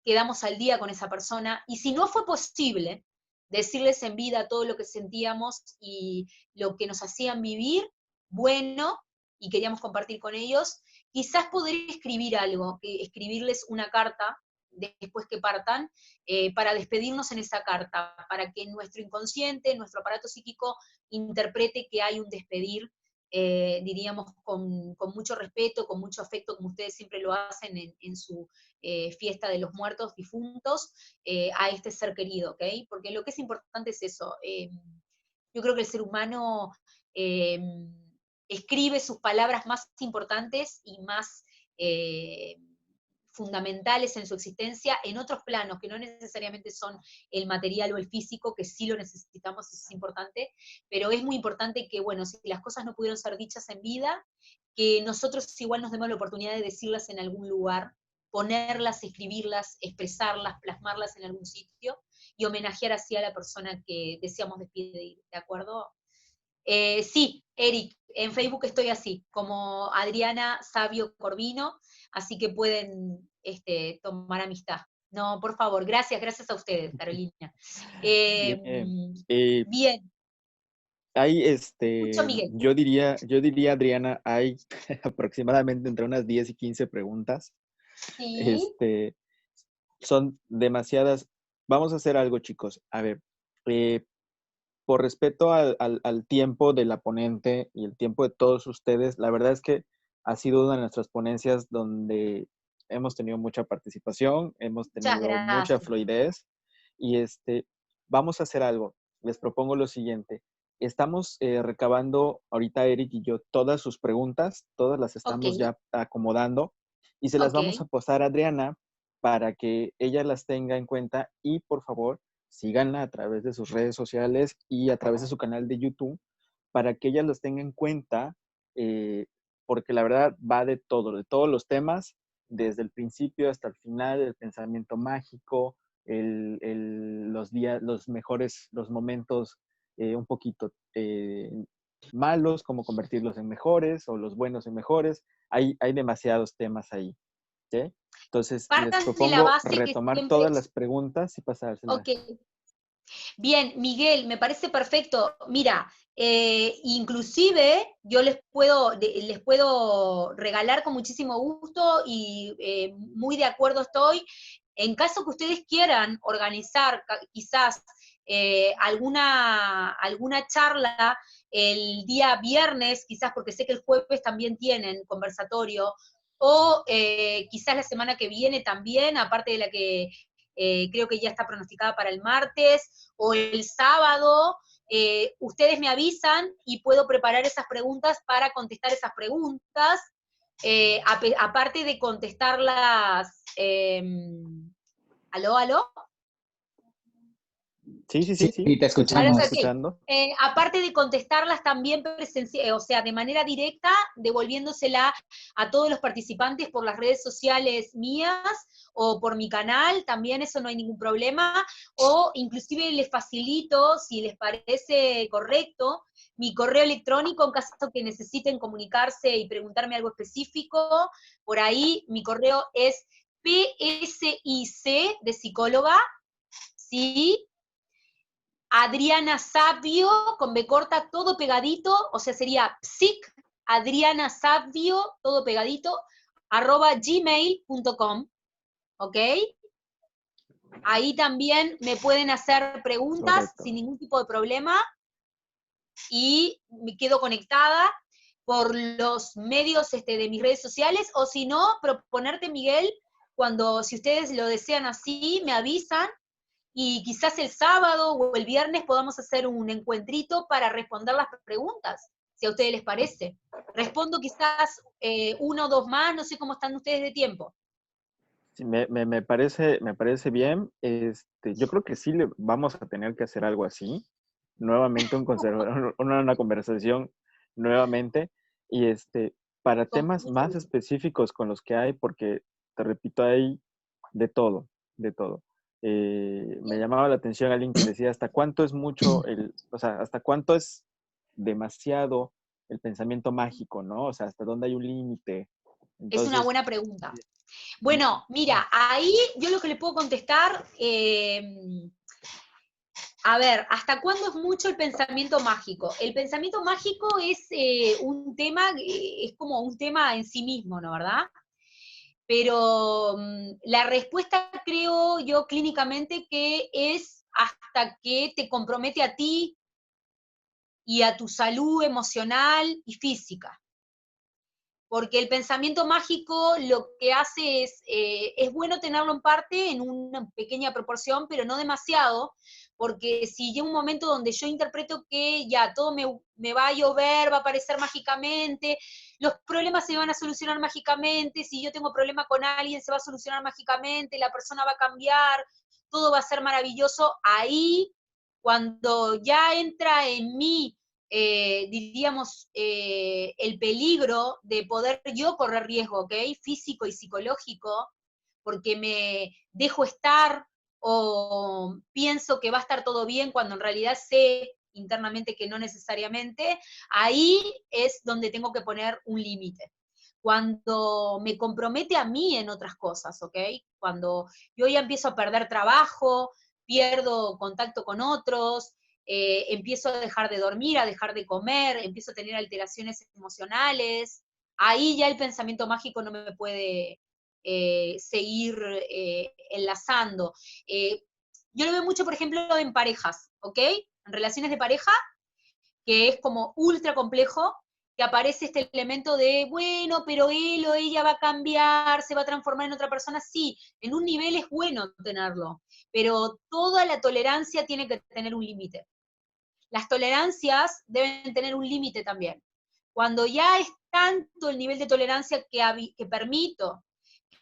quedamos al día con esa persona, y si no fue posible decirles en vida todo lo que sentíamos y lo que nos hacían vivir, bueno, y queríamos compartir con ellos, quizás poder escribir algo, escribirles una carta después que partan, para despedirnos en esa carta, para que nuestro inconsciente, nuestro aparato psíquico interprete que hay un despedir, diríamos, con mucho respeto, con mucho afecto, como ustedes siempre lo hacen en su fiesta de los muertos difuntos, a este ser querido, ¿ok? Porque lo que es importante es eso. Yo creo que el ser humano eh, escribe sus palabras más importantes y más fundamentales en su existencia en otros planos que no necesariamente son el material o el físico, que sí lo necesitamos, eso es importante, pero es muy importante que, bueno, si las cosas no pudieron ser dichas en vida, que nosotros igual nos demos la oportunidad de decirlas en algún lugar, ponerlas, escribirlas, expresarlas, plasmarlas en algún sitio, y homenajear así a la persona que deseamos despedir, ¿de acuerdo? Sí, Eric, en Facebook estoy así, como Adriana Sabio Corvino, así que pueden tomar amistad. No, por favor, gracias a ustedes, Carolina. Bien. Eh, Bien, hay, escucho Miguel. yo diría, Adriana, hay aproximadamente entre unas 10 y 15 preguntas. Sí, Este, son demasiadas. Vamos a hacer algo, chicos. A ver, eh, por respeto al tiempo de la ponente y el tiempo de todos ustedes, la verdad es que ha sido una de nuestras ponencias donde hemos tenido mucha participación, hemos muchas tenido mucha gracias. fluidez y vamos a hacer algo. Les propongo lo siguiente. Estamos recabando ahorita Eric y yo todas sus preguntas, todas las Ok, estamos ya acomodando y se las ok, vamos a pasar a Adriana para que ella las tenga en cuenta y por favor síganla a través de sus redes sociales y a través de su canal de YouTube para que ella los tenga en cuenta, porque la verdad va de todo, de todos los temas, desde el principio hasta el final, el pensamiento mágico, los días, los mejores, los momentos un poquito malos, cómo convertirlos en mejores, o los buenos en mejores. Hay demasiados temas ahí, ¿sí? Entonces, les Partan de la propongo base que retomar siempre... todas las preguntas y pasárselas. Ok, bien, Miguel, me parece perfecto. Mira, inclusive yo les puedo regalar con muchísimo gusto y muy de acuerdo estoy. En caso que ustedes quieran organizar quizás alguna charla el día viernes, quizás porque sé que el jueves también tienen conversatorio, o quizás la semana que viene también, aparte de la que creo que ya está pronosticada para el martes, o el sábado, ustedes me avisan y puedo preparar esas preguntas para contestar esas preguntas, aparte de contestarlas, ¿aló, aló? Sí, sí, sí, Sí, sí, sí, te te seguimos escuchamos. Ok. escuchando. Aparte de contestarlas también o sea, de manera directa, devolviéndosela a todos los participantes por las redes sociales mías o por mi canal, también eso no hay ningún problema, o inclusive les facilito, si les parece correcto, mi correo electrónico en caso que necesiten comunicarse y preguntarme algo específico. Por ahí mi correo es PSIC de psicóloga, ¿sí? Adriana Savio, con B corta, todo pegadito, o sea, sería psic, Adriana Savio, todo pegadito, @gmail.com, ¿ok? Ahí también me pueden hacer preguntas Correcto. sin ningún tipo de problema y me quedo conectada por los medios de mis redes sociales, o si no, proponerte, Miguel, si ustedes lo desean así, me avisan, y quizás el sábado o el viernes podamos hacer un encuentrito para responder las preguntas, si a ustedes les parece. Respondo quizás uno o dos más, no sé cómo están ustedes de tiempo. Sí, me parece bien. Yo creo que sí le vamos a tener que hacer algo así. Nuevamente una conversación nuevamente. Y para Con temas mucho más gusto. específicos con los que hay, porque te repito, hay de todo, de todo. Me llamaba la atención alguien que decía hasta cuánto es mucho o sea, hasta cuánto es demasiado el pensamiento mágico, ¿no? O sea, hasta dónde hay un límite. Es una Entonces, buena pregunta. Bueno, mira, ahí yo lo que le puedo contestar, a ver, ¿hasta cuándo es mucho el pensamiento mágico? El pensamiento mágico es un tema, es como un tema en sí mismo, ¿no? ¿Verdad? Pero la respuesta creo yo clínicamente que es hasta que te compromete a ti y a tu salud emocional y física. Porque el pensamiento mágico lo que hace es bueno tenerlo en parte, en una pequeña proporción, pero no demasiado, porque si llega un momento donde yo interpreto que ya todo me va a llover, va a aparecer mágicamente, los problemas se van a solucionar mágicamente, si yo tengo problema con alguien se va a solucionar mágicamente, la persona va a cambiar, todo va a ser maravilloso, ahí cuando ya entra en mí diríamos, el peligro de poder yo correr riesgo, ¿ok? Físico y psicológico, porque me dejo estar o pienso que va a estar todo bien cuando en realidad sé internamente que no necesariamente, ahí es donde tengo que poner un límite. Cuando me compromete a mí en otras cosas, ¿ok? Cuando yo ya empiezo a perder trabajo, pierdo contacto con otros, empiezo a dejar de dormir, a dejar de comer, empiezo a tener alteraciones emocionales, ahí ya el pensamiento mágico no me puede seguir enlazando. Yo lo veo mucho, por ejemplo, en parejas, ¿ok? En relaciones de pareja, que es como ultra complejo, que aparece este elemento de, bueno, pero él o ella va a cambiar, se va a transformar en otra persona. Sí, en un nivel es bueno tenerlo, pero toda la tolerancia tiene que tener un límite. Las tolerancias deben tener un límite también. Cuando ya es tanto el nivel de tolerancia que permito,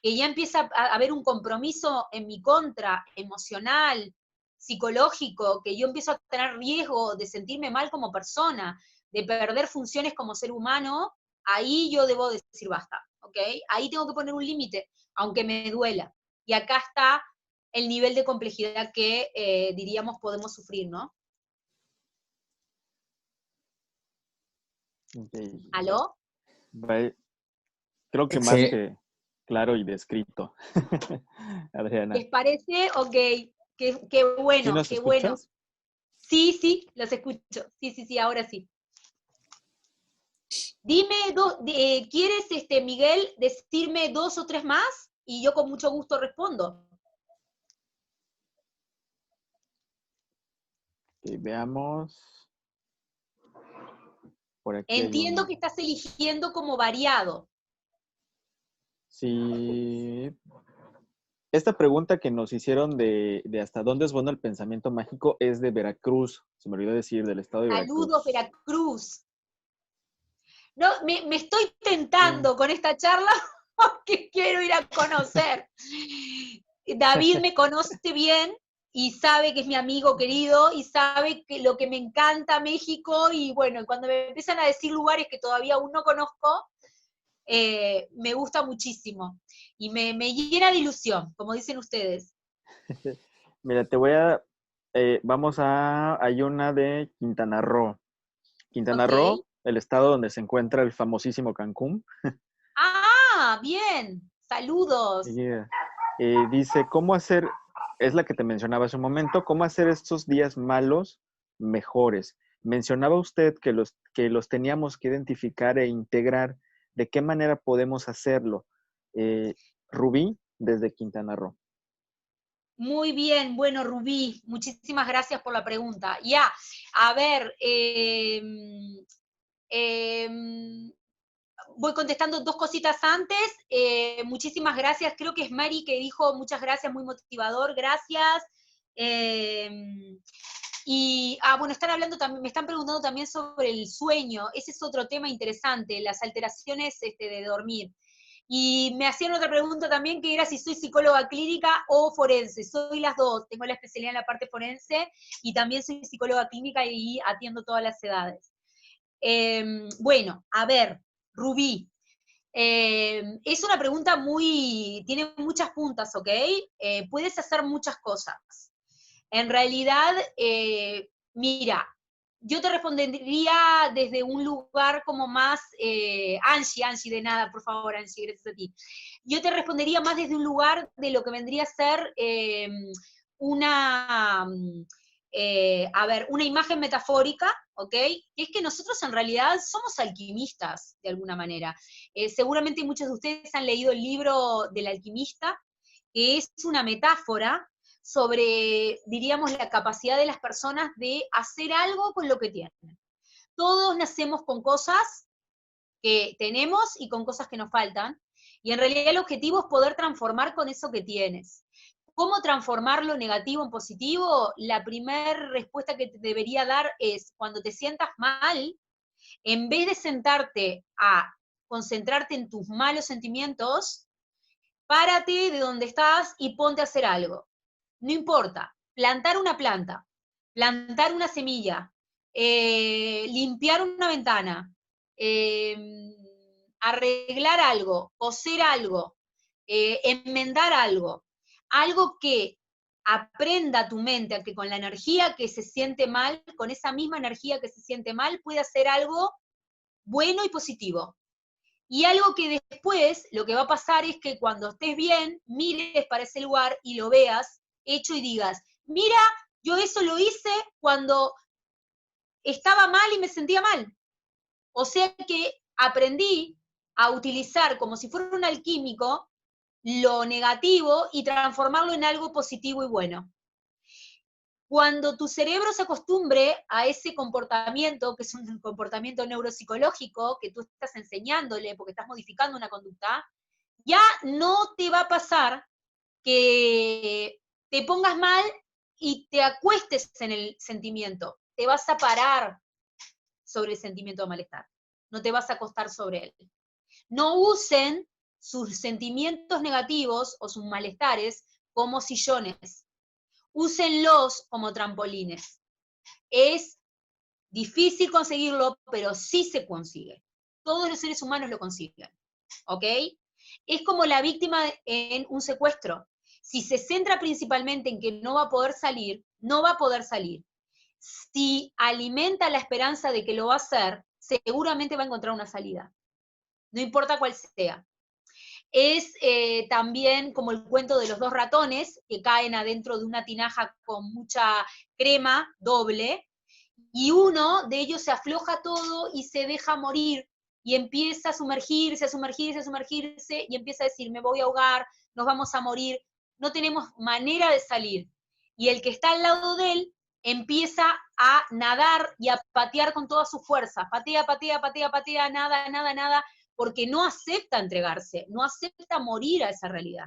que ya empieza a haber un compromiso en mi contra, emocional, psicológico, que yo empiezo a tener riesgo de sentirme mal como persona, de perder funciones como ser humano, ahí yo debo decir basta, ¿ok? Ahí tengo que poner un límite, aunque me duela. Y acá está el nivel de complejidad que diríamos podemos sufrir, ¿no? Ok. ¿Aló? Creo que más Sí. que claro y descrito. Adriana. ¿Les parece? Ok, qué bueno, ¿Sí nos qué bueno. escuchas? Sí, los escucho. Sí, ahora sí. Dime, ¿quieres, Miguel, decirme 2 o 3 más? Y yo con mucho gusto respondo. Ok, veamos. Por aquí hay Entiendo uno. que estás eligiendo como variado. Sí. Esta pregunta que nos hicieron de hasta dónde es bueno el pensamiento mágico es de Veracruz. Se me olvidó decir, del estado de Saludos, Veracruz. Veracruz. No, me estoy Mm. tentando con esta charla porque quiero ir a conocer. David me conoce bien y sabe que es mi amigo querido y sabe que lo que me encanta México, y bueno, cuando me empiezan a decir lugares que todavía aún no conozco, me gusta muchísimo y me llena de ilusión, como dicen ustedes. Mira, hay una de Quintana Roo. Quintana Ok. Roo, el estado donde se encuentra el famosísimo Cancún. Ah, bien. Saludos. Yeah. Dice, ¿cómo hacer, es la que te mencionaba hace un momento, cómo hacer estos días malos mejores? Mencionaba usted que los teníamos que identificar e integrar. ¿De qué manera podemos hacerlo? Rubí, desde Quintana Roo. Muy bien, bueno, Rubí, muchísimas gracias por la pregunta. Ya, a ver, voy contestando 2 cositas antes. Muchísimas gracias, creo que es Mari que dijo muchas gracias, muy motivador, gracias. Bueno, están hablando también, me están preguntando también sobre el sueño. Ese es otro tema interesante, las alteraciones de dormir. Y me hacían otra pregunta también, que era si soy psicóloga clínica o forense. Soy las dos, tengo la especialidad en la parte forense y también soy psicóloga clínica y atiendo todas las edades. Bueno, a ver, Rubí, es una pregunta tiene muchas puntas, ¿ok? Puedes hacer muchas cosas. En realidad, mira, yo te respondería desde un lugar como más, Angie, de nada, por favor, Angie, gracias a ti. Yo te respondería más desde un lugar de lo que vendría a ser una, una imagen metafórica, ¿ok? Que es que nosotros en realidad somos alquimistas, de alguna manera. Seguramente muchos de ustedes han leído el libro del alquimista, que es una metáfora sobre, diríamos, la capacidad de las personas de hacer algo con lo que tienen. Todos nacemos con cosas que tenemos y con cosas que nos faltan, y en realidad el objetivo es poder transformar con eso que tienes. ¿Cómo transformar lo negativo en positivo? La primera respuesta que te debería dar es, cuando te sientas mal, en vez de sentarte a concentrarte en tus malos sentimientos, párate de donde estás y ponte a hacer algo. No importa, plantar una planta, plantar una semilla, limpiar una ventana, arreglar algo, coser algo, enmendar algo, algo que aprenda tu mente a que con la energía que se siente mal, con esa misma energía que se siente mal, puede hacer algo bueno y positivo. Y algo que después lo que va a pasar es que cuando estés bien, mires para ese lugar y lo veas hecho y digas, mira, yo eso lo hice cuando estaba mal y me sentía mal. O sea que aprendí a utilizar como si fuera un alquímico lo negativo y transformarlo en algo positivo y bueno. Cuando tu cerebro se acostumbre a ese comportamiento, que es un comportamiento neuropsicológico que tú estás enseñándole porque estás modificando una conducta, ya no te va a pasar que te pongas mal y te acuestes en el sentimiento. Te vas a parar sobre el sentimiento de malestar. No te vas a acostar sobre él. No usen sus sentimientos negativos o sus malestares como sillones. Úsenlos como trampolines. Es difícil conseguirlo, pero sí se consigue. Todos los seres humanos lo consiguen, ¿ok? Es como la víctima en un secuestro. Si se centra principalmente en que no va a poder salir, no va a poder salir. Si alimenta la esperanza de que lo va a hacer, seguramente va a encontrar una salida, no importa cuál sea. Es también como el cuento de los dos ratones que caen adentro de una tinaja con mucha crema doble, y uno de ellos se afloja todo y se deja morir, y empieza a sumergirse, a sumergirse, a sumergirse, y empieza a decir, me voy a ahogar, nos vamos a morir, no tenemos manera de salir. Y el que está al lado de él empieza a nadar y a patear con toda su fuerza, patea, patea, patea, patea, nada, nada, nada, porque no acepta entregarse, no acepta morir a esa realidad.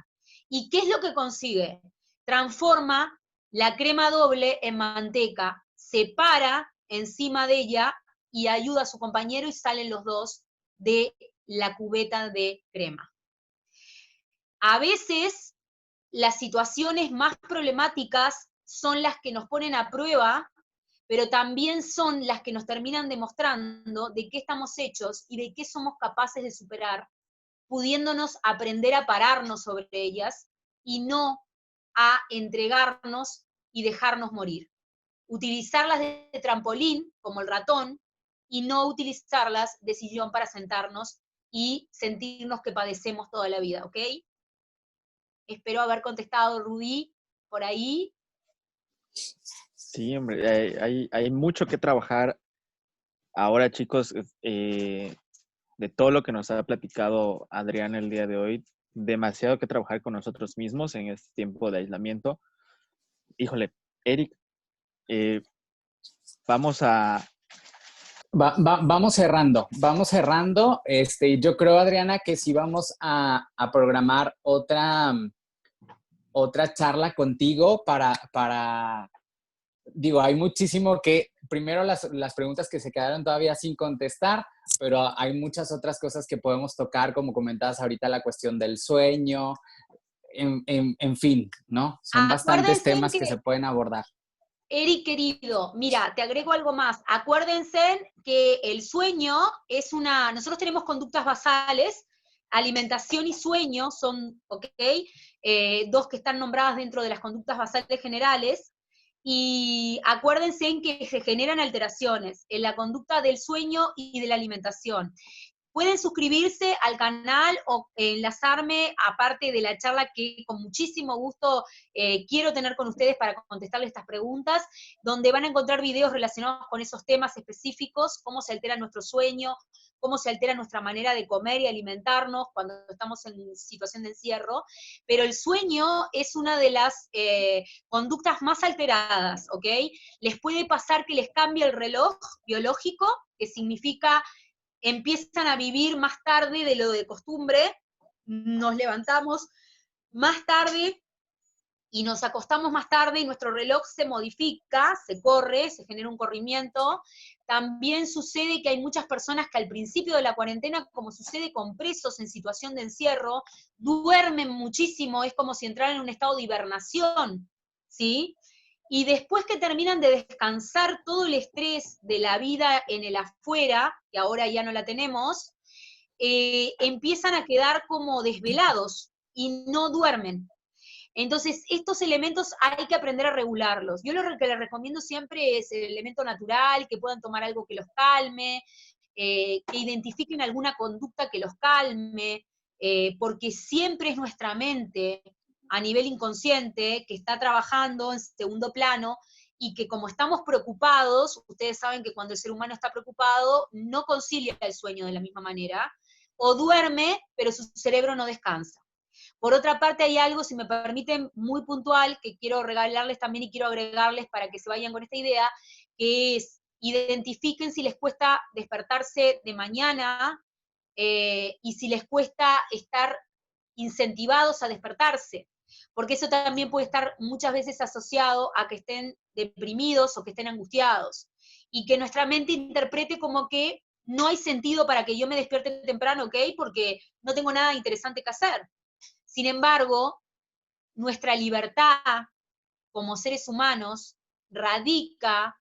¿Y qué es lo que consigue? Transforma la crema doble en manteca, se para encima de ella y ayuda a su compañero y salen los dos de la cubeta de crema. A veces las situaciones más problemáticas son las que nos ponen a prueba, pero también son las que nos terminan demostrando de qué estamos hechos y de qué somos capaces de superar, pudiéndonos aprender a pararnos sobre ellas y no a entregarnos y dejarnos morir. Utilizarlas de trampolín, como el ratón, y no utilizarlas de sillón para sentarnos y sentirnos que padecemos toda la vida, ¿ok? Espero haber contestado, Rubí, por ahí. Sí, hombre, hay mucho que trabajar ahora, chicos, de todo lo que nos ha platicado Adrián el día de hoy, demasiado que trabajar con nosotros mismos en este tiempo de aislamiento. Híjole, Eric, vamos a... Vamos cerrando, vamos cerrando. Yo creo, Adriana, que sí vamos a programar otra charla contigo digo, hay muchísimo primero las preguntas que se quedaron todavía sin contestar, pero hay muchas otras cosas que podemos tocar, como comentabas ahorita, la cuestión del sueño, en fin, ¿no? Son bastantes temas que se pueden abordar. Eric, querido, mira, te agrego algo más. Acuérdense que el sueño es nosotros tenemos conductas basales, alimentación y sueño son, ¿ok? Dos que están nombradas dentro de las conductas basales generales, y acuérdense en que se generan alteraciones en la conducta del sueño y de la alimentación. Pueden suscribirse al canal o enlazarme, aparte de la charla que con muchísimo gusto quiero tener con ustedes para contestarles estas preguntas, donde van a encontrar videos relacionados con esos temas específicos, cómo se altera nuestro sueño, cómo se altera nuestra manera de comer y alimentarnos cuando estamos en situación de encierro, pero el sueño es una de las conductas más alteradas, ¿ok? Les puede pasar que les cambie el reloj biológico, que significa empiezan a vivir más tarde de lo de costumbre, nos levantamos más tarde y nos acostamos más tarde y nuestro reloj se modifica, se corre, se genera un corrimiento. También sucede que hay muchas personas que al principio de la cuarentena, como sucede con presos en situación de encierro, duermen muchísimo, es como si entraran en un estado de hibernación, ¿sí? Y después que terminan de descansar todo el estrés de la vida en el afuera, que ahora ya no la tenemos, empiezan a quedar como desvelados y no duermen. Entonces, estos elementos hay que aprender a regularlos. Yo lo que les recomiendo siempre es el elemento natural, que puedan tomar algo que los calme, que identifiquen alguna conducta que los calme, porque siempre es nuestra mente a nivel inconsciente que está trabajando en segundo plano, y que como estamos preocupados, ustedes saben que cuando el ser humano está preocupado no concilia el sueño de la misma manera, o duerme, pero su cerebro no descansa. Por otra parte, hay algo, si me permiten, muy puntual, que quiero regalarles también y quiero agregarles para que se vayan con esta idea, que es, identifiquen si les cuesta despertarse de mañana y si les cuesta estar incentivados a despertarse, porque eso también puede estar muchas veces asociado a que estén deprimidos o que estén angustiados, y que nuestra mente interprete como que no hay sentido para que yo me despierte temprano, ¿ok? Porque no tengo nada interesante que hacer. Sin embargo, nuestra libertad como seres humanos radica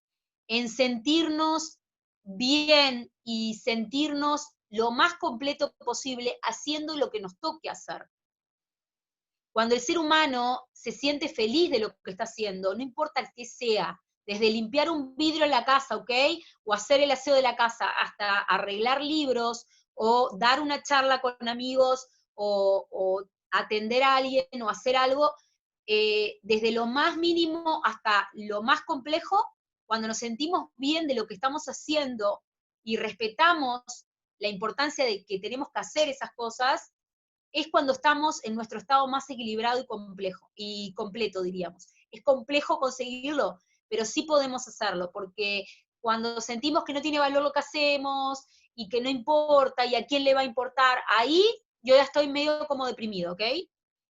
en sentirnos bien y sentirnos lo más completo posible haciendo lo que nos toque hacer. Cuando el ser humano se siente feliz de lo que está haciendo, no importa qué sea, desde limpiar un vidrio en la casa, ¿ok? O hacer el aseo de la casa, hasta arreglar libros, o dar una charla con amigos, o atender a alguien, o hacer algo, desde lo más mínimo hasta lo más complejo, cuando nos sentimos bien de lo que estamos haciendo y respetamos la importancia de que tenemos que hacer esas cosas, es cuando estamos en nuestro estado más equilibrado y complejo, y completo, diríamos. Es complejo conseguirlo, pero sí podemos hacerlo, porque cuando sentimos que no tiene valor lo que hacemos, y que no importa, y a quién le va a importar, ahí yo ya estoy medio como deprimido, ¿ok?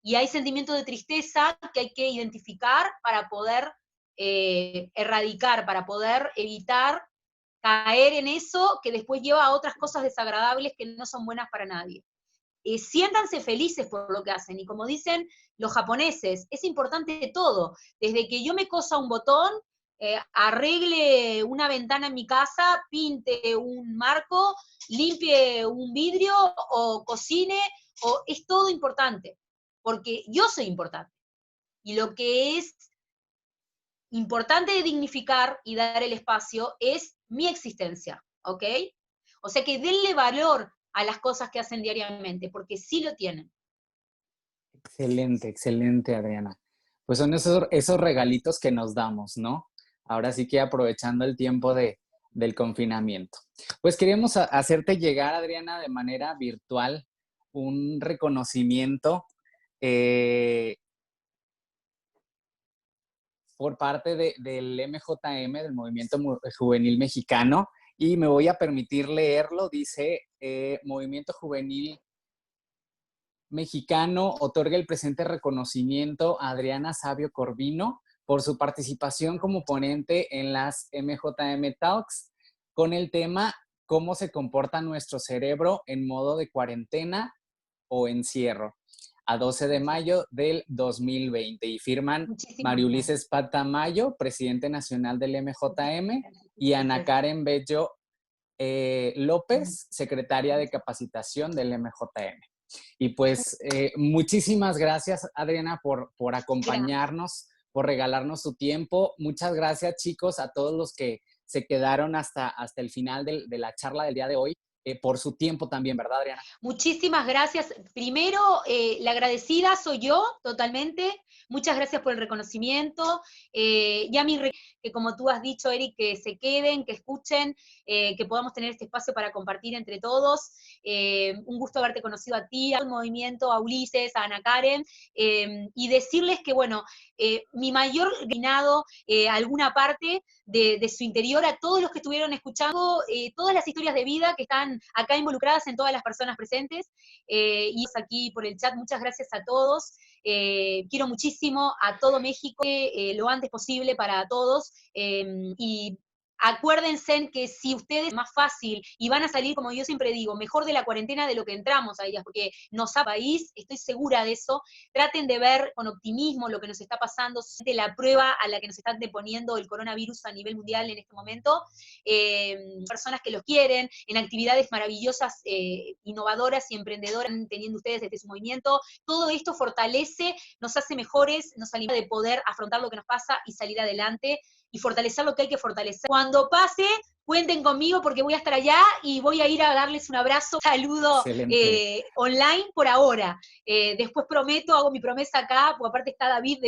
Y hay sentimientos de tristeza que hay que identificar para poder erradicar, para poder evitar caer en eso que después lleva a otras cosas desagradables que no son buenas para nadie. Siéntanse felices por lo que hacen, y como dicen los japoneses, es importante todo, desde que yo me cosa un botón, arregle una ventana en mi casa, pinte un marco, limpie un vidrio, o cocine, es todo importante, porque yo soy importante, y lo que es importante de dignificar y dar el espacio es mi existencia, ¿ok? O sea que denle valor a las cosas que hacen diariamente, porque sí lo tienen. Excelente, excelente, Adriana. Pues son esos regalitos que nos damos, ¿no? Ahora sí que aprovechando el tiempo del confinamiento. Pues queríamos hacerte llegar, Adriana, de manera virtual un reconocimiento por parte del MJM, del Movimiento Juvenil Mexicano, y me voy a permitir leerlo. Dice, Movimiento Juvenil Mexicano otorga el presente reconocimiento a Adriana Sabio Corvino por su participación como ponente en las MJM Talks con el tema ¿Cómo se comporta nuestro cerebro en modo de cuarentena o encierro? A 12 de mayo del 2020. Y firman María Ulises Patamayo, presidente nacional del MJM, y Ana Karen Bello López, secretaria de capacitación del MJM. Y pues muchísimas gracias, Adriana, por acompañarnos, por regalarnos su tiempo. Muchas gracias, chicos, a todos los que se quedaron hasta el final de la charla del día de hoy, por su tiempo también, ¿verdad, Adriana? Muchísimas gracias. Primero, la agradecida soy yo, totalmente. Muchas gracias por el reconocimiento. Y a mí, que como tú has dicho, Eric, que se queden, que escuchen, que podamos tener este espacio para compartir entre todos. Un gusto haberte conocido a ti, al movimiento, a Ulises, a Ana Karen, y decirles que, bueno, mi mayor ganado, alguna parte de su interior, a todos los que estuvieron escuchando, todas las historias de vida que están acá involucradas en todas las personas presentes, y aquí por el chat, muchas gracias a todos. Quiero muchísimo a todo México, lo antes posible para todos, y acuérdense que si ustedes es más fácil y van a salir, como yo siempre digo, mejor de la cuarentena de lo que entramos a ellas, porque nos ha país, estoy segura de eso. Traten de ver con optimismo lo que nos está pasando, de la prueba a la que nos están deponiendo el coronavirus a nivel mundial en este momento. Personas que los quieren, en actividades maravillosas, innovadoras y emprendedoras teniendo ustedes desde su movimiento. Todo esto fortalece, nos hace mejores, nos alimenta de poder afrontar lo que nos pasa y salir adelante y fortalecer lo que hay que fortalecer. Cuando pase, cuenten conmigo porque voy a estar allá y voy a ir a darles un abrazo, saludo online por ahora. Después prometo, hago mi promesa acá, porque aparte está David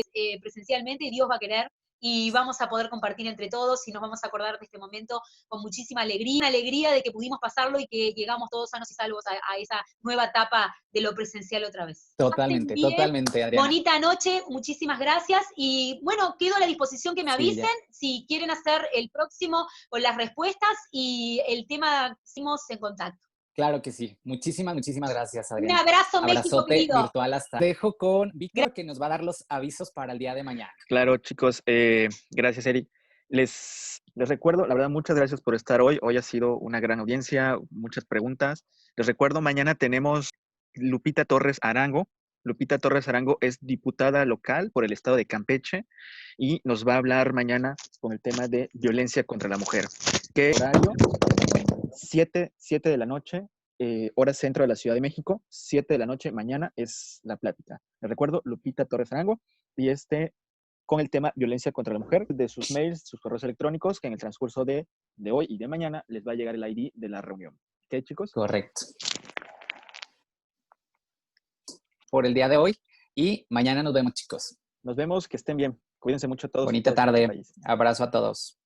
presencialmente y Dios va a querer, y vamos a poder compartir entre todos y nos vamos a acordar de este momento con muchísima alegría, una alegría de que pudimos pasarlo y que llegamos todos sanos y salvos a esa nueva etapa de lo presencial otra vez. Totalmente, totalmente, Adriana. Bonita noche, muchísimas gracias, y bueno, quedo a la disposición que me avisen si quieren hacer el próximo con las respuestas y el tema, seguimos en contacto. Claro que sí. Muchísimas, muchísimas gracias, Adriana. Un abrazo, México, abrazote querido. Virtual hasta. Dejo con Víctor, que nos va a dar los avisos para el día de mañana. Claro, chicos. Gracias, Eric. Les recuerdo, la verdad, muchas gracias por estar hoy. Hoy ha sido una gran audiencia, muchas preguntas. Les recuerdo, mañana tenemos Lupita Torres Arango. Lupita Torres Arango es diputada local por el estado de Campeche y nos va a hablar mañana con el tema de violencia contra la mujer. ¿Qué horario? 7 de la noche, hora centro de la Ciudad de México, 7 de la noche, mañana es la plática. Les recuerdo, Lupita Torres Arango, y con el tema violencia contra la mujer, de sus mails, sus correos electrónicos, que en el transcurso de hoy y de mañana les va a llegar el ID de la reunión. ¿Ok, chicos? Correcto. Por el día de hoy y mañana nos vemos, chicos. Nos vemos, que estén bien. Cuídense mucho todos. Bonita todos en nuestro tarde. país. Abrazo a todos.